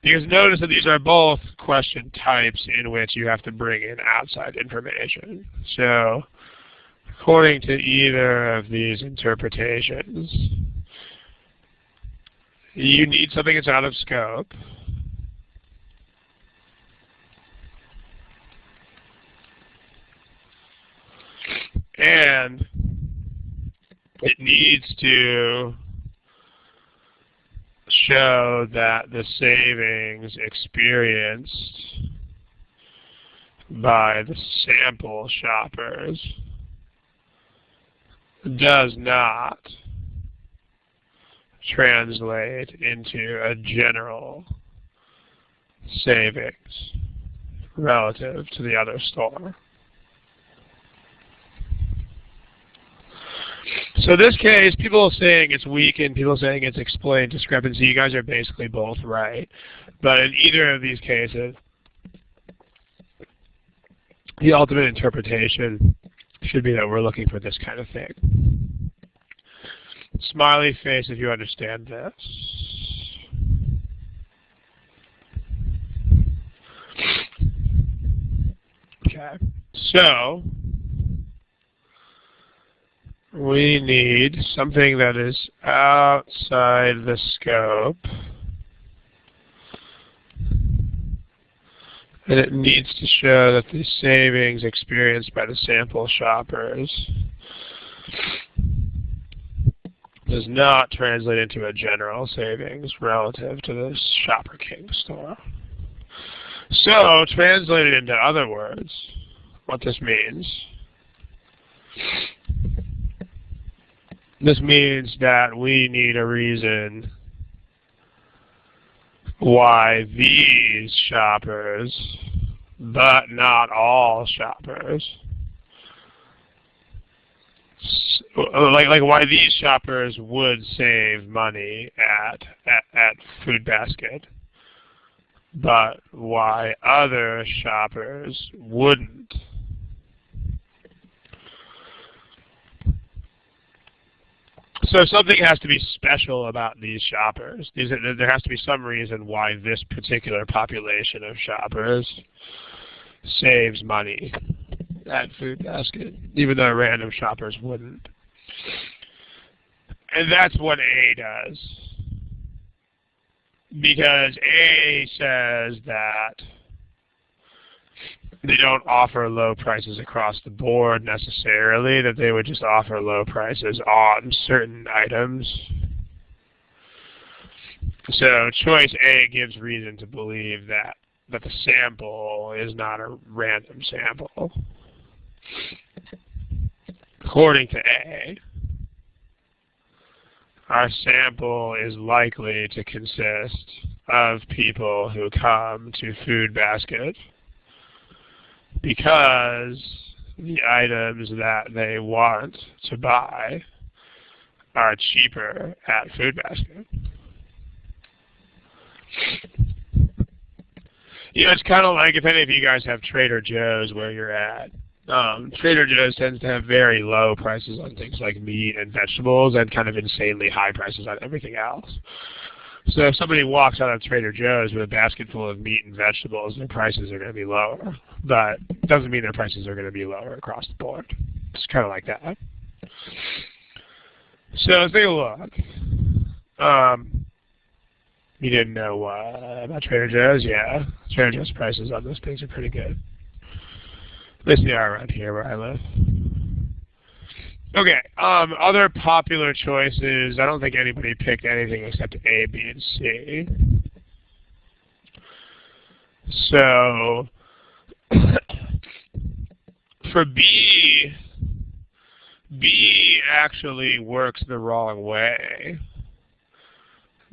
Because notice that these are both question types in which you have to bring in outside information. So according to either of these interpretations, you need something that's out of scope. And it needs to show that the savings experienced by the sample shoppers does not translate into a general savings relative to the other store. So this case, people saying it's weakened, people saying it's explained discrepancy, you guys are basically both right. But in either of these cases, the ultimate interpretation should be that we're looking for this kind of thing. Smiley face if you understand this. Okay, so we need something that is outside the scope, and it needs to show that the savings experienced by the sample shoppers does not translate into a general savings relative to the Shopper King store. So, translated into other words, what this means that we need a reason why these shoppers, but not all shoppers, like why these shoppers would save money at Food Basket, but why other shoppers wouldn't. So something has to be special about these shoppers. There has to be some reason why this particular population of shoppers saves money at Food Basket, even though random shoppers wouldn't. And that's what A does. Because A says that they don't offer low prices across the board necessarily, that they would just offer low prices on certain items. So choice A gives reason to believe that the sample is not a random sample. According to A, our sample is likely to consist of people who come to Food Basket because the items that they want to buy are cheaper at Food Basket. You know, it's kind of like if any of you guys have Trader Joe's where you're at. Trader Joe's tends to have very low prices on things like meat and vegetables and kind of insanely high prices on everything else. So if somebody walks out of Trader Joe's with a basket full of meat and vegetables, their prices are going to be lower. But it doesn't mean their prices are going to be lower across the board. It's kind of like that. So let's take a look. You didn't know about Trader Joe's? Yeah. Trader Joe's prices on those things are pretty good. At least they are around here where I live. Okay, other popular choices. I don't think anybody picked anything except A, B, and C. So, for B, B actually works the wrong way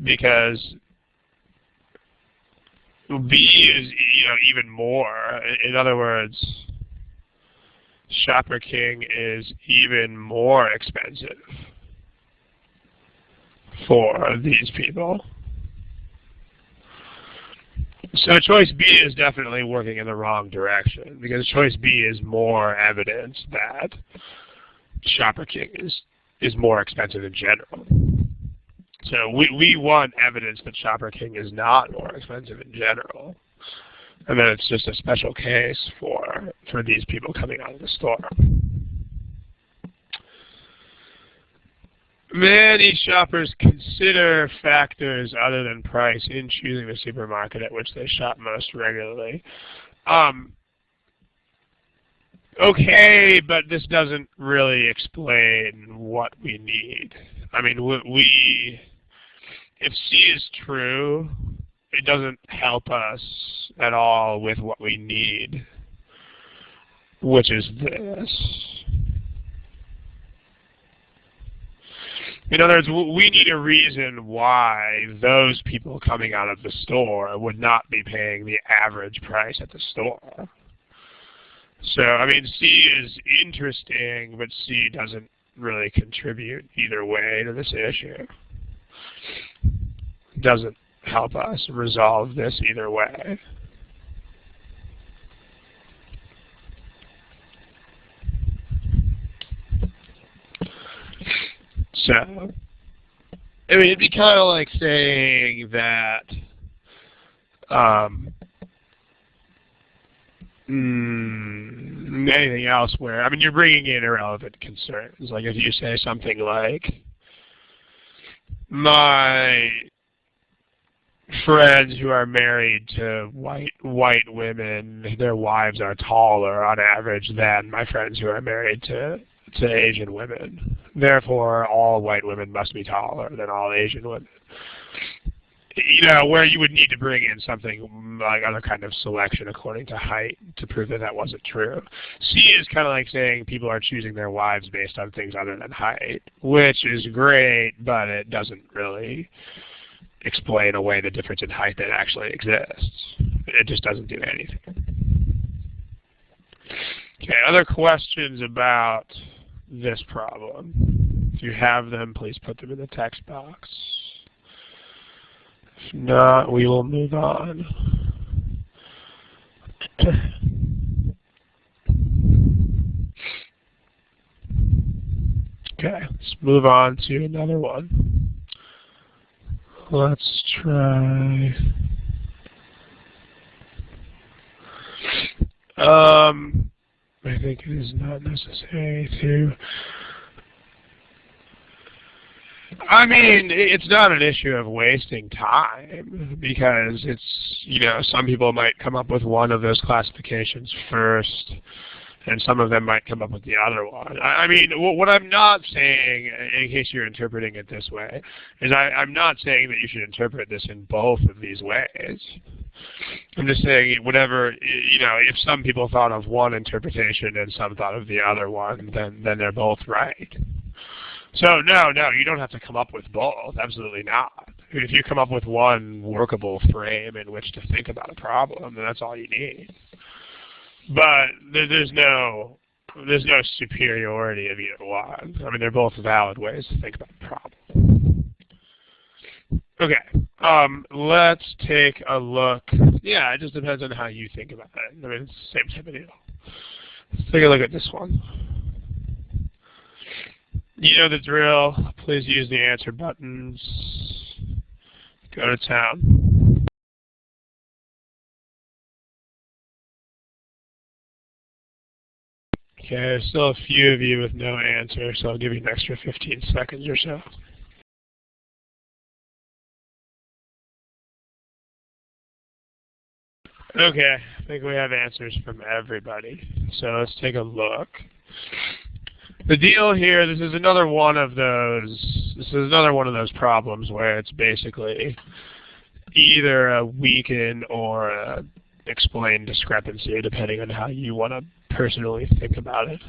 because B is, even more. In other words, Shopper King is even more expensive for these people. So choice B is definitely working in the wrong direction because choice B is more evidence that Shopper King is more expensive in general. So we want evidence that Shopper King is not more expensive in general. And then it's just a special case for these people coming out of the store. Many shoppers consider factors other than price in choosing the supermarket at which they shop most regularly. Okay, but this doesn't really explain what we need. I mean, if C is true, it doesn't help us at all with what we need, which is this. In other words, we need a reason why those people coming out of the store would not be paying the average price at the store. So, I mean, C is interesting, but C doesn't really contribute either way to this issue. It doesn't help us resolve this either way. So, I mean, it'd be kind of like saying that anything else where, I mean, you're bringing in irrelevant concerns. Like if you say something like, my friends who are married to white women, their wives are taller on average than my friends who are married to Asian women. Therefore, all white women must be taller than all Asian women. You know, where you would need to bring in something like other kind of selection according to height to prove that that wasn't true. C is kind of like saying people are choosing their wives based on things other than height, which is great, but it doesn't really explain away the difference in height that actually exists. It just doesn't do anything. Okay, other questions about this problem? If you have them, please put them in the text box. If not, we will move on. Okay, let's move on to another one. Let's try. I think it is not necessary to. I mean, it's not an issue of wasting time because it's, you know, some people might come up with one of those classifications first and some of them might come up with the other one. I mean, what I'm not saying, in case you're interpreting it this way, is I'm not saying that you should interpret this in both of these ways. I'm just saying whatever, you know, if some people thought of one interpretation and some thought of the other one, then they're both right. So no, you don't have to come up with both. Absolutely not. If you come up with one workable frame in which to think about a problem, then that's all you need. But there's no superiority of either one. I mean, they're both valid ways to think about the problem. Okay, let's take a look. Yeah, it just depends on how you think about it. I mean, it's the same type of deal. Let's take a look at this one. You know the drill. Please use the answer buttons. Go to town. Okay, there's still a few of you with no answer, so I'll give you an extra 15 seconds or so. Okay, I think we have answers from everybody. So let's take a look. The deal here, this is another one of those problems where it's basically either a weaken or a explain discrepancy, depending on how you want to personally think about it.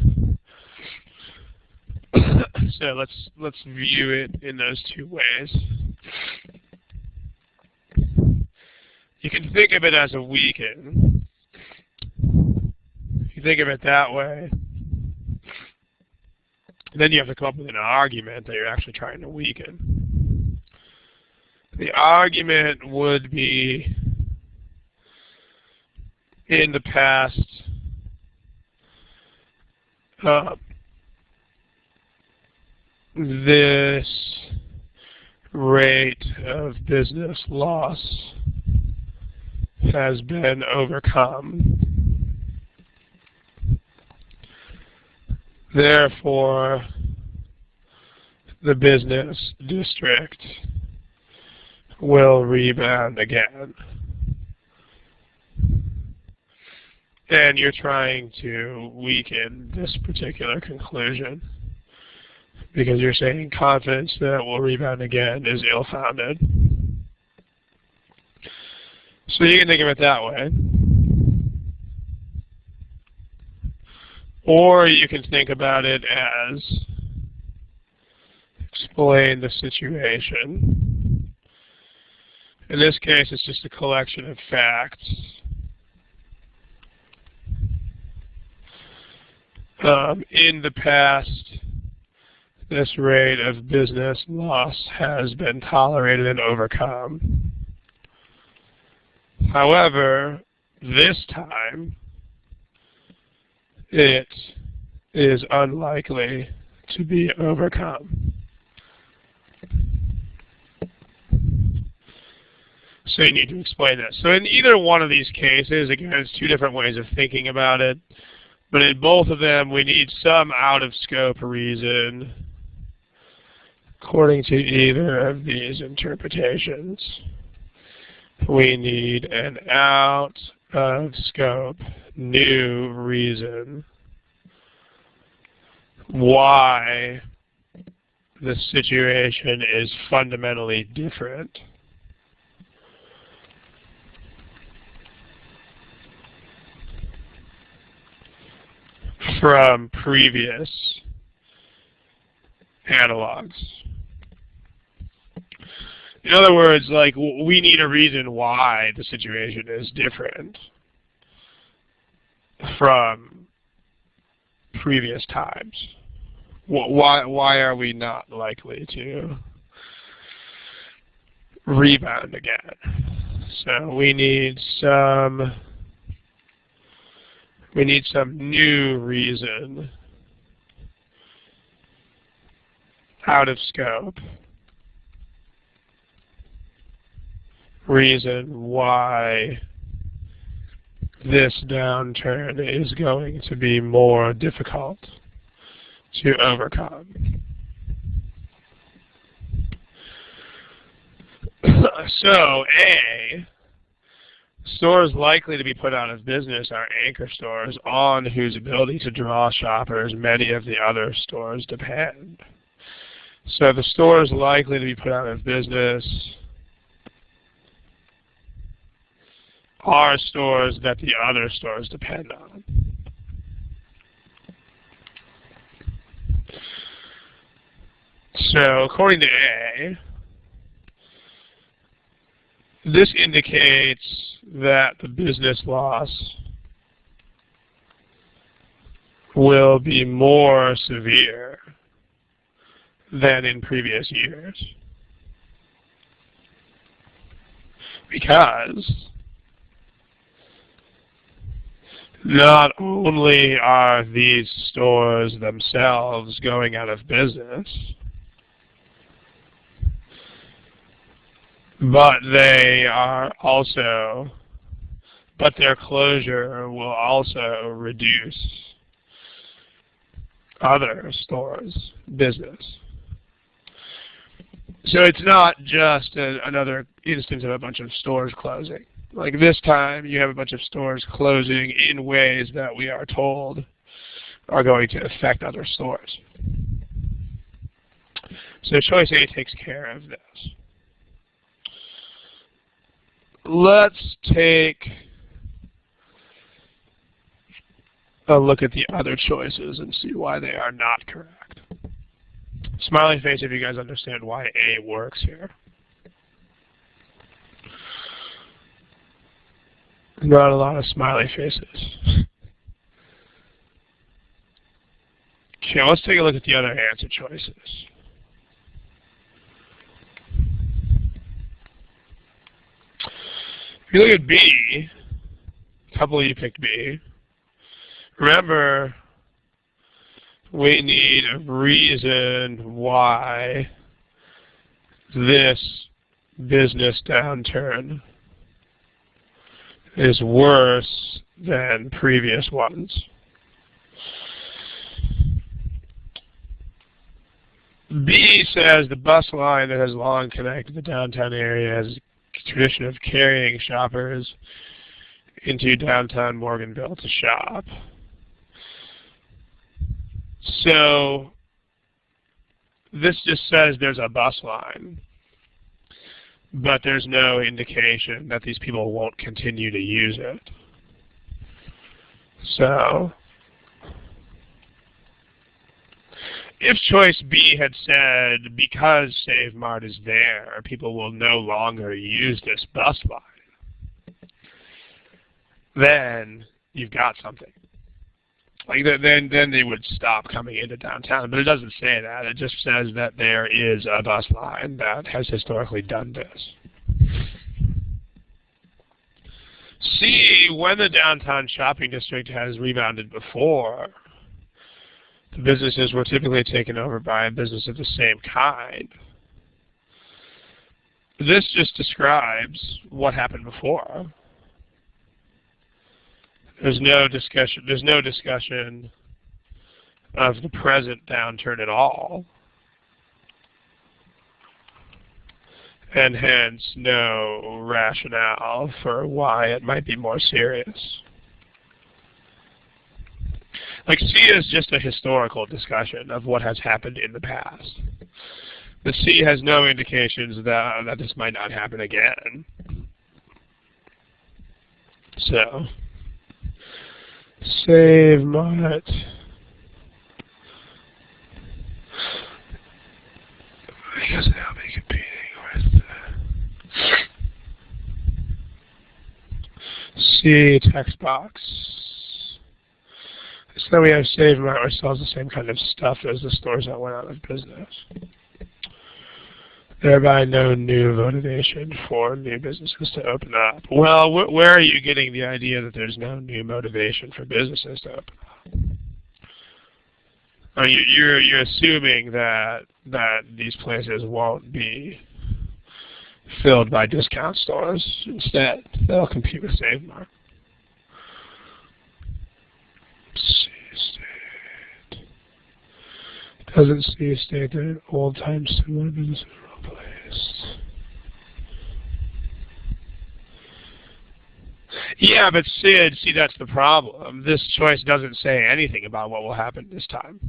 So let's view it in those two ways. You can think of it as a weaken. If you think of it that way, then you have to come up with an argument that you're actually trying to weaken. The argument would be, in the past, this rate of business loss has been overcome. Therefore, the business district will rebound again. And you're trying to weaken this particular conclusion because you're saying confidence that it will rebound again is ill-founded. So you can think of it that way. Or you can think about it as explain the situation. In this case, it's just a collection of facts. In the past, this rate of business loss has been tolerated and overcome. However, this time, it is unlikely to be overcome. So you need to explain this. So in either one of these cases, again, it's two different ways of thinking about it. But in both of them, we need some out-of-scope reason according to either of these interpretations. We need an out-of-scope new reason why the situation is fundamentally different from previous analogs. In other words, like, we need a reason why the situation is different from previous times. Why are we not likely to rebound again? So we need some new reason out of scope. Reason why this downturn is going to be more difficult to overcome. So, A, stores likely to be put out of business are anchor stores on whose ability to draw shoppers many of the other stores depend. So the stores likely to be put out of business are stores that the other stores depend on. So according to A, this indicates that the business loss will be more severe than in previous years, because not only are these stores themselves going out of business, but their closure will also reduce other stores' business. So it's not just another instance of a bunch of stores closing. Like this time, you have a bunch of stores closing in ways that we are told are going to affect other stores. So choice A takes care of this. Let's take a look at the other choices and see why they are not correct. Smiley face if you guys understand why A works here. Not a lot of smiley faces. Okay, let's take a look at the other answer choices. If you look at B, a couple of you picked B. Remember, we need a reason why this business downturn is worse than previous ones. B says the bus line that has long connected the downtown area has a tradition of carrying shoppers into downtown Morganville to shop. So this just says there's a bus line, but there's no indication that these people won't continue to use it. So if choice B had said, because Save Mart is there, people will no longer use this bus line, then you've got something. Like then they would stop coming into downtown, but it doesn't say that. It just says that there is a bus line that has historically done this. C, when the downtown shopping district has rebounded before, the businesses were typically taken over by a business of the same kind. this just describes what happened before. There's no discussion of the present downturn at all, and hence no rationale for why it might be more serious. Like, C is just a historical discussion of what has happened in the past. The C has no indications that this might not happen again. So, save Mott. I guess that'll be competing with C text box. So we have save Mott, which sells the same kind of stuff as the stores that went out of business. Thereby no new motivation for new businesses to open up. Well, where are you getting the idea that there's no new motivation for businesses to open up? You're assuming that these places won't be filled by discount stores. Instead, they'll compete with Save Mart. Doesn't see a state that in old times similar businesses were replaced. Yeah, but Sid, see, that's the problem. This choice doesn't say anything about what will happen this time.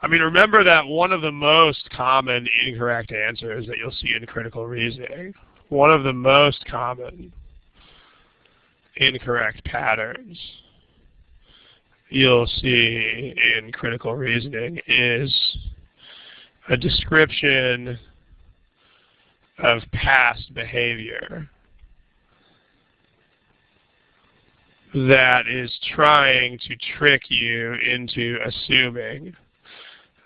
I mean, remember that one of the most common incorrect answers that you'll see in critical reasoning, one of the most common incorrect patterns you'll see in critical reasoning is a description of past behavior that is trying to trick you into assuming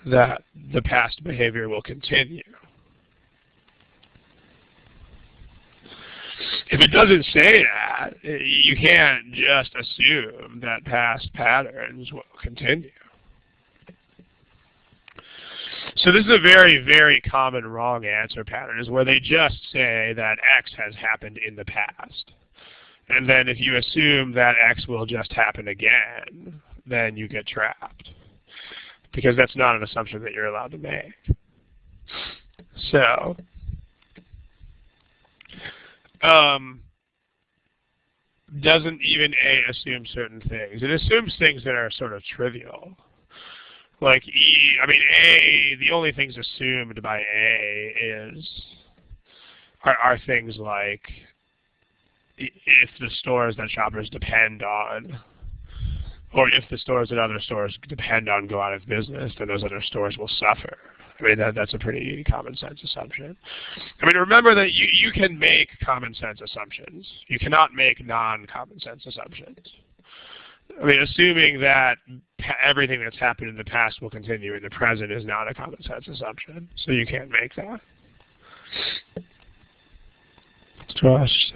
that the past behavior will continue. If it doesn't say that, you can't just assume that past patterns will continue. So this is a very, very common wrong answer pattern, is where they just say that X has happened in the past. And then if you assume that X will just happen again, then you get trapped. Because that's not an assumption that you're allowed to make. So, doesn't even A assume certain things. It assumes things that are sort of trivial. Like E, I mean A, the only things assumed by A are things like if the stores that shoppers depend on, or if the stores that other stores depend on go out of business, then those other stores will suffer. I mean, that's a pretty common sense assumption. I mean, remember that you can make common sense assumptions. You cannot make non-common sense assumptions. I mean, assuming that everything that's happened in the past will continue in the present is not a common sense assumption. So you can't make that. Josh,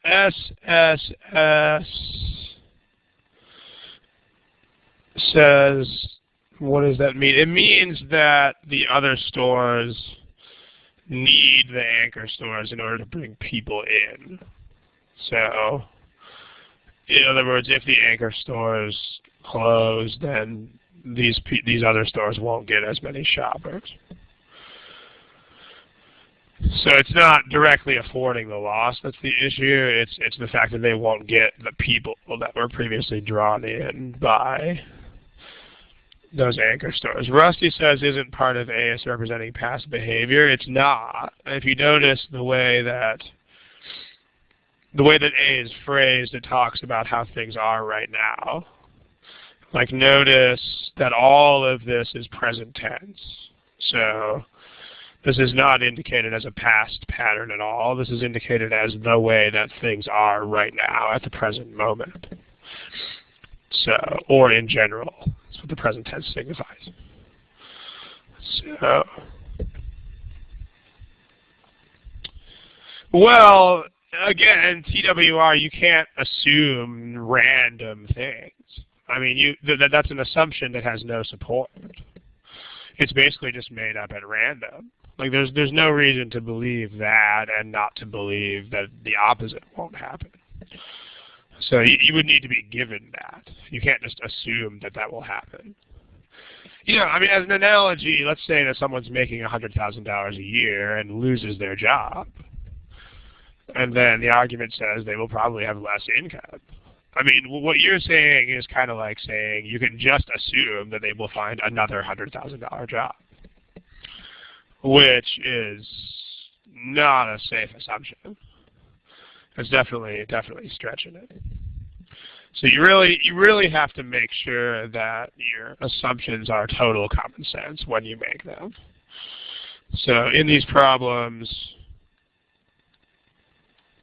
SSS says, what does that mean? It means that the other stores need the anchor stores in order to bring people in. So, in other words, if the anchor stores close, then these other stores won't get as many shoppers. So it's not directly affording the loss that's the issue. It's the fact that they won't get the people that were previously drawn in by those anchor stores. Rusty says, isn't part of A as representing past behavior? It's not. If you notice the way that A is phrased, it talks about how things are right now. Like, notice that all of this is present tense. So this is not indicated as a past pattern at all. This is indicated as the way that things are right now at the present moment. So, or in general. That's what the present tense signifies. So, well, again, TWR, you can't assume random things. I mean, that's an assumption that has no support. It's basically just made up at random. Like there's no reason to believe that and not to believe that the opposite won't happen. So you would need to be given that. You can't just assume that that will happen. You know, I mean, as an analogy, let's say that someone's making $100,000 a year and loses their job. And then the argument says they will probably have less income. I mean, what you're saying is kind of like saying you can just assume that they will find another $100,000 job, which is not a safe assumption. It's definitely stretching it. So you really have to make sure that your assumptions are total common sense when you make them. So in these problems,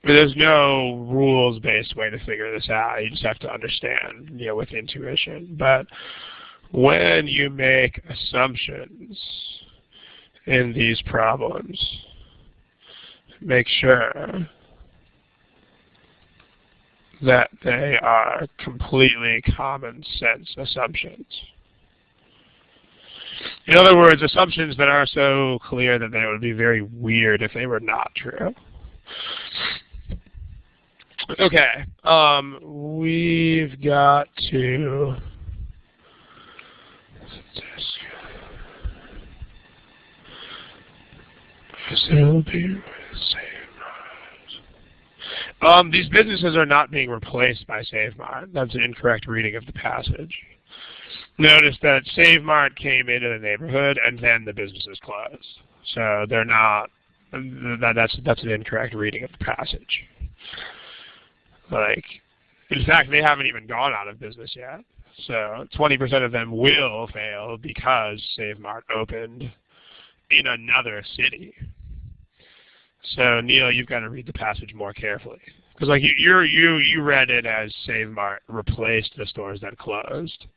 there's no rules-based way to figure this out. You just have to understand, you know, with intuition. But when you make assumptions in these problems, make sure that they are completely common sense assumptions. In other words, assumptions that are so clear that they would be very weird if they were not true. Okay, we've got to these businesses are not being replaced by SaveMart. That's an incorrect reading of the passage. Notice that SaveMart came into the neighborhood and then the businesses closed. So they're not, that's an incorrect reading of the passage. Like, in fact, they haven't even gone out of business yet. So 20% of them will fail because SaveMart opened in another city. So Neil, you've got to read the passage more carefully, because like you read it as SaveMart replaced the stores that closed.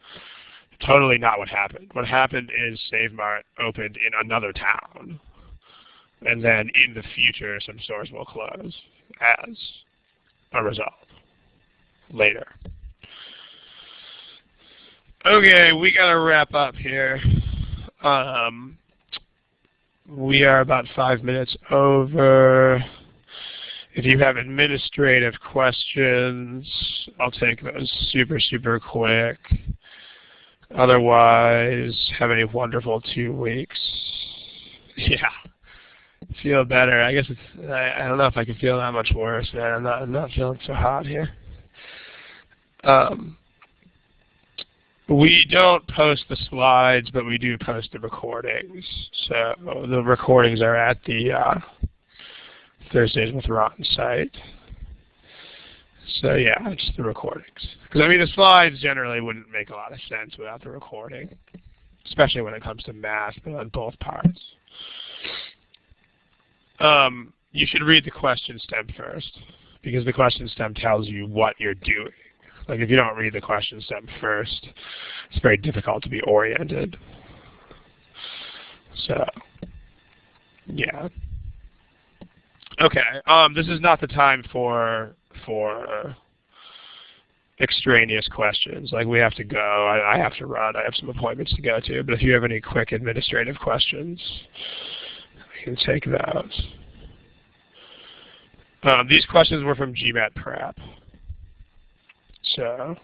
Totally not what happened. What happened is SaveMart opened in another town, and then in the future some stores will close as a result later. Okay, we got to wrap up here. We are about 5 minutes over. If you have administrative questions, I'll take those super quick. Otherwise, have a wonderful 2 weeks. Yeah, feel better. I guess it's, I don't know if I can feel that much worse, man. I'm not feeling so hot here. We don't post the slides, but we do post the recordings. So the recordings are at the Thursdays with Ron site. So yeah, just the recordings. Because I mean, the slides generally wouldn't make a lot of sense without the recording, especially when it comes to math, but on both parts. You should read the question stem first, because the question stem tells you what you're doing. Like if you don't read the question stem first, it's very difficult to be oriented. So, yeah. Okay, this is not the time for extraneous questions. Like we have to go, I have to run, I have some appointments to go to, but if you have any quick administrative questions, I can take those. These questions were from GMAT Prep. So,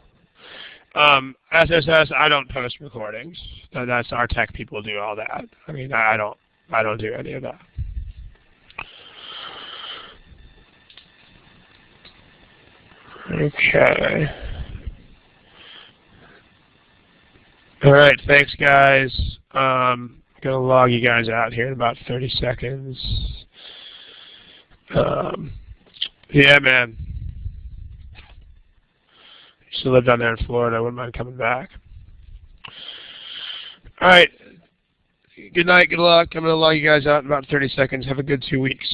SSS, I don't post recordings. That's our tech people do all that. I mean, I don't do any of that. Okay. All right, thanks guys. I'm gonna log you guys out here in about 30 seconds. Yeah, man. Used to live down there in Florida. I wouldn't mind coming back. All right. Good night. Good luck. I'm going to log you guys out in about 30 seconds. Have a good 2 weeks.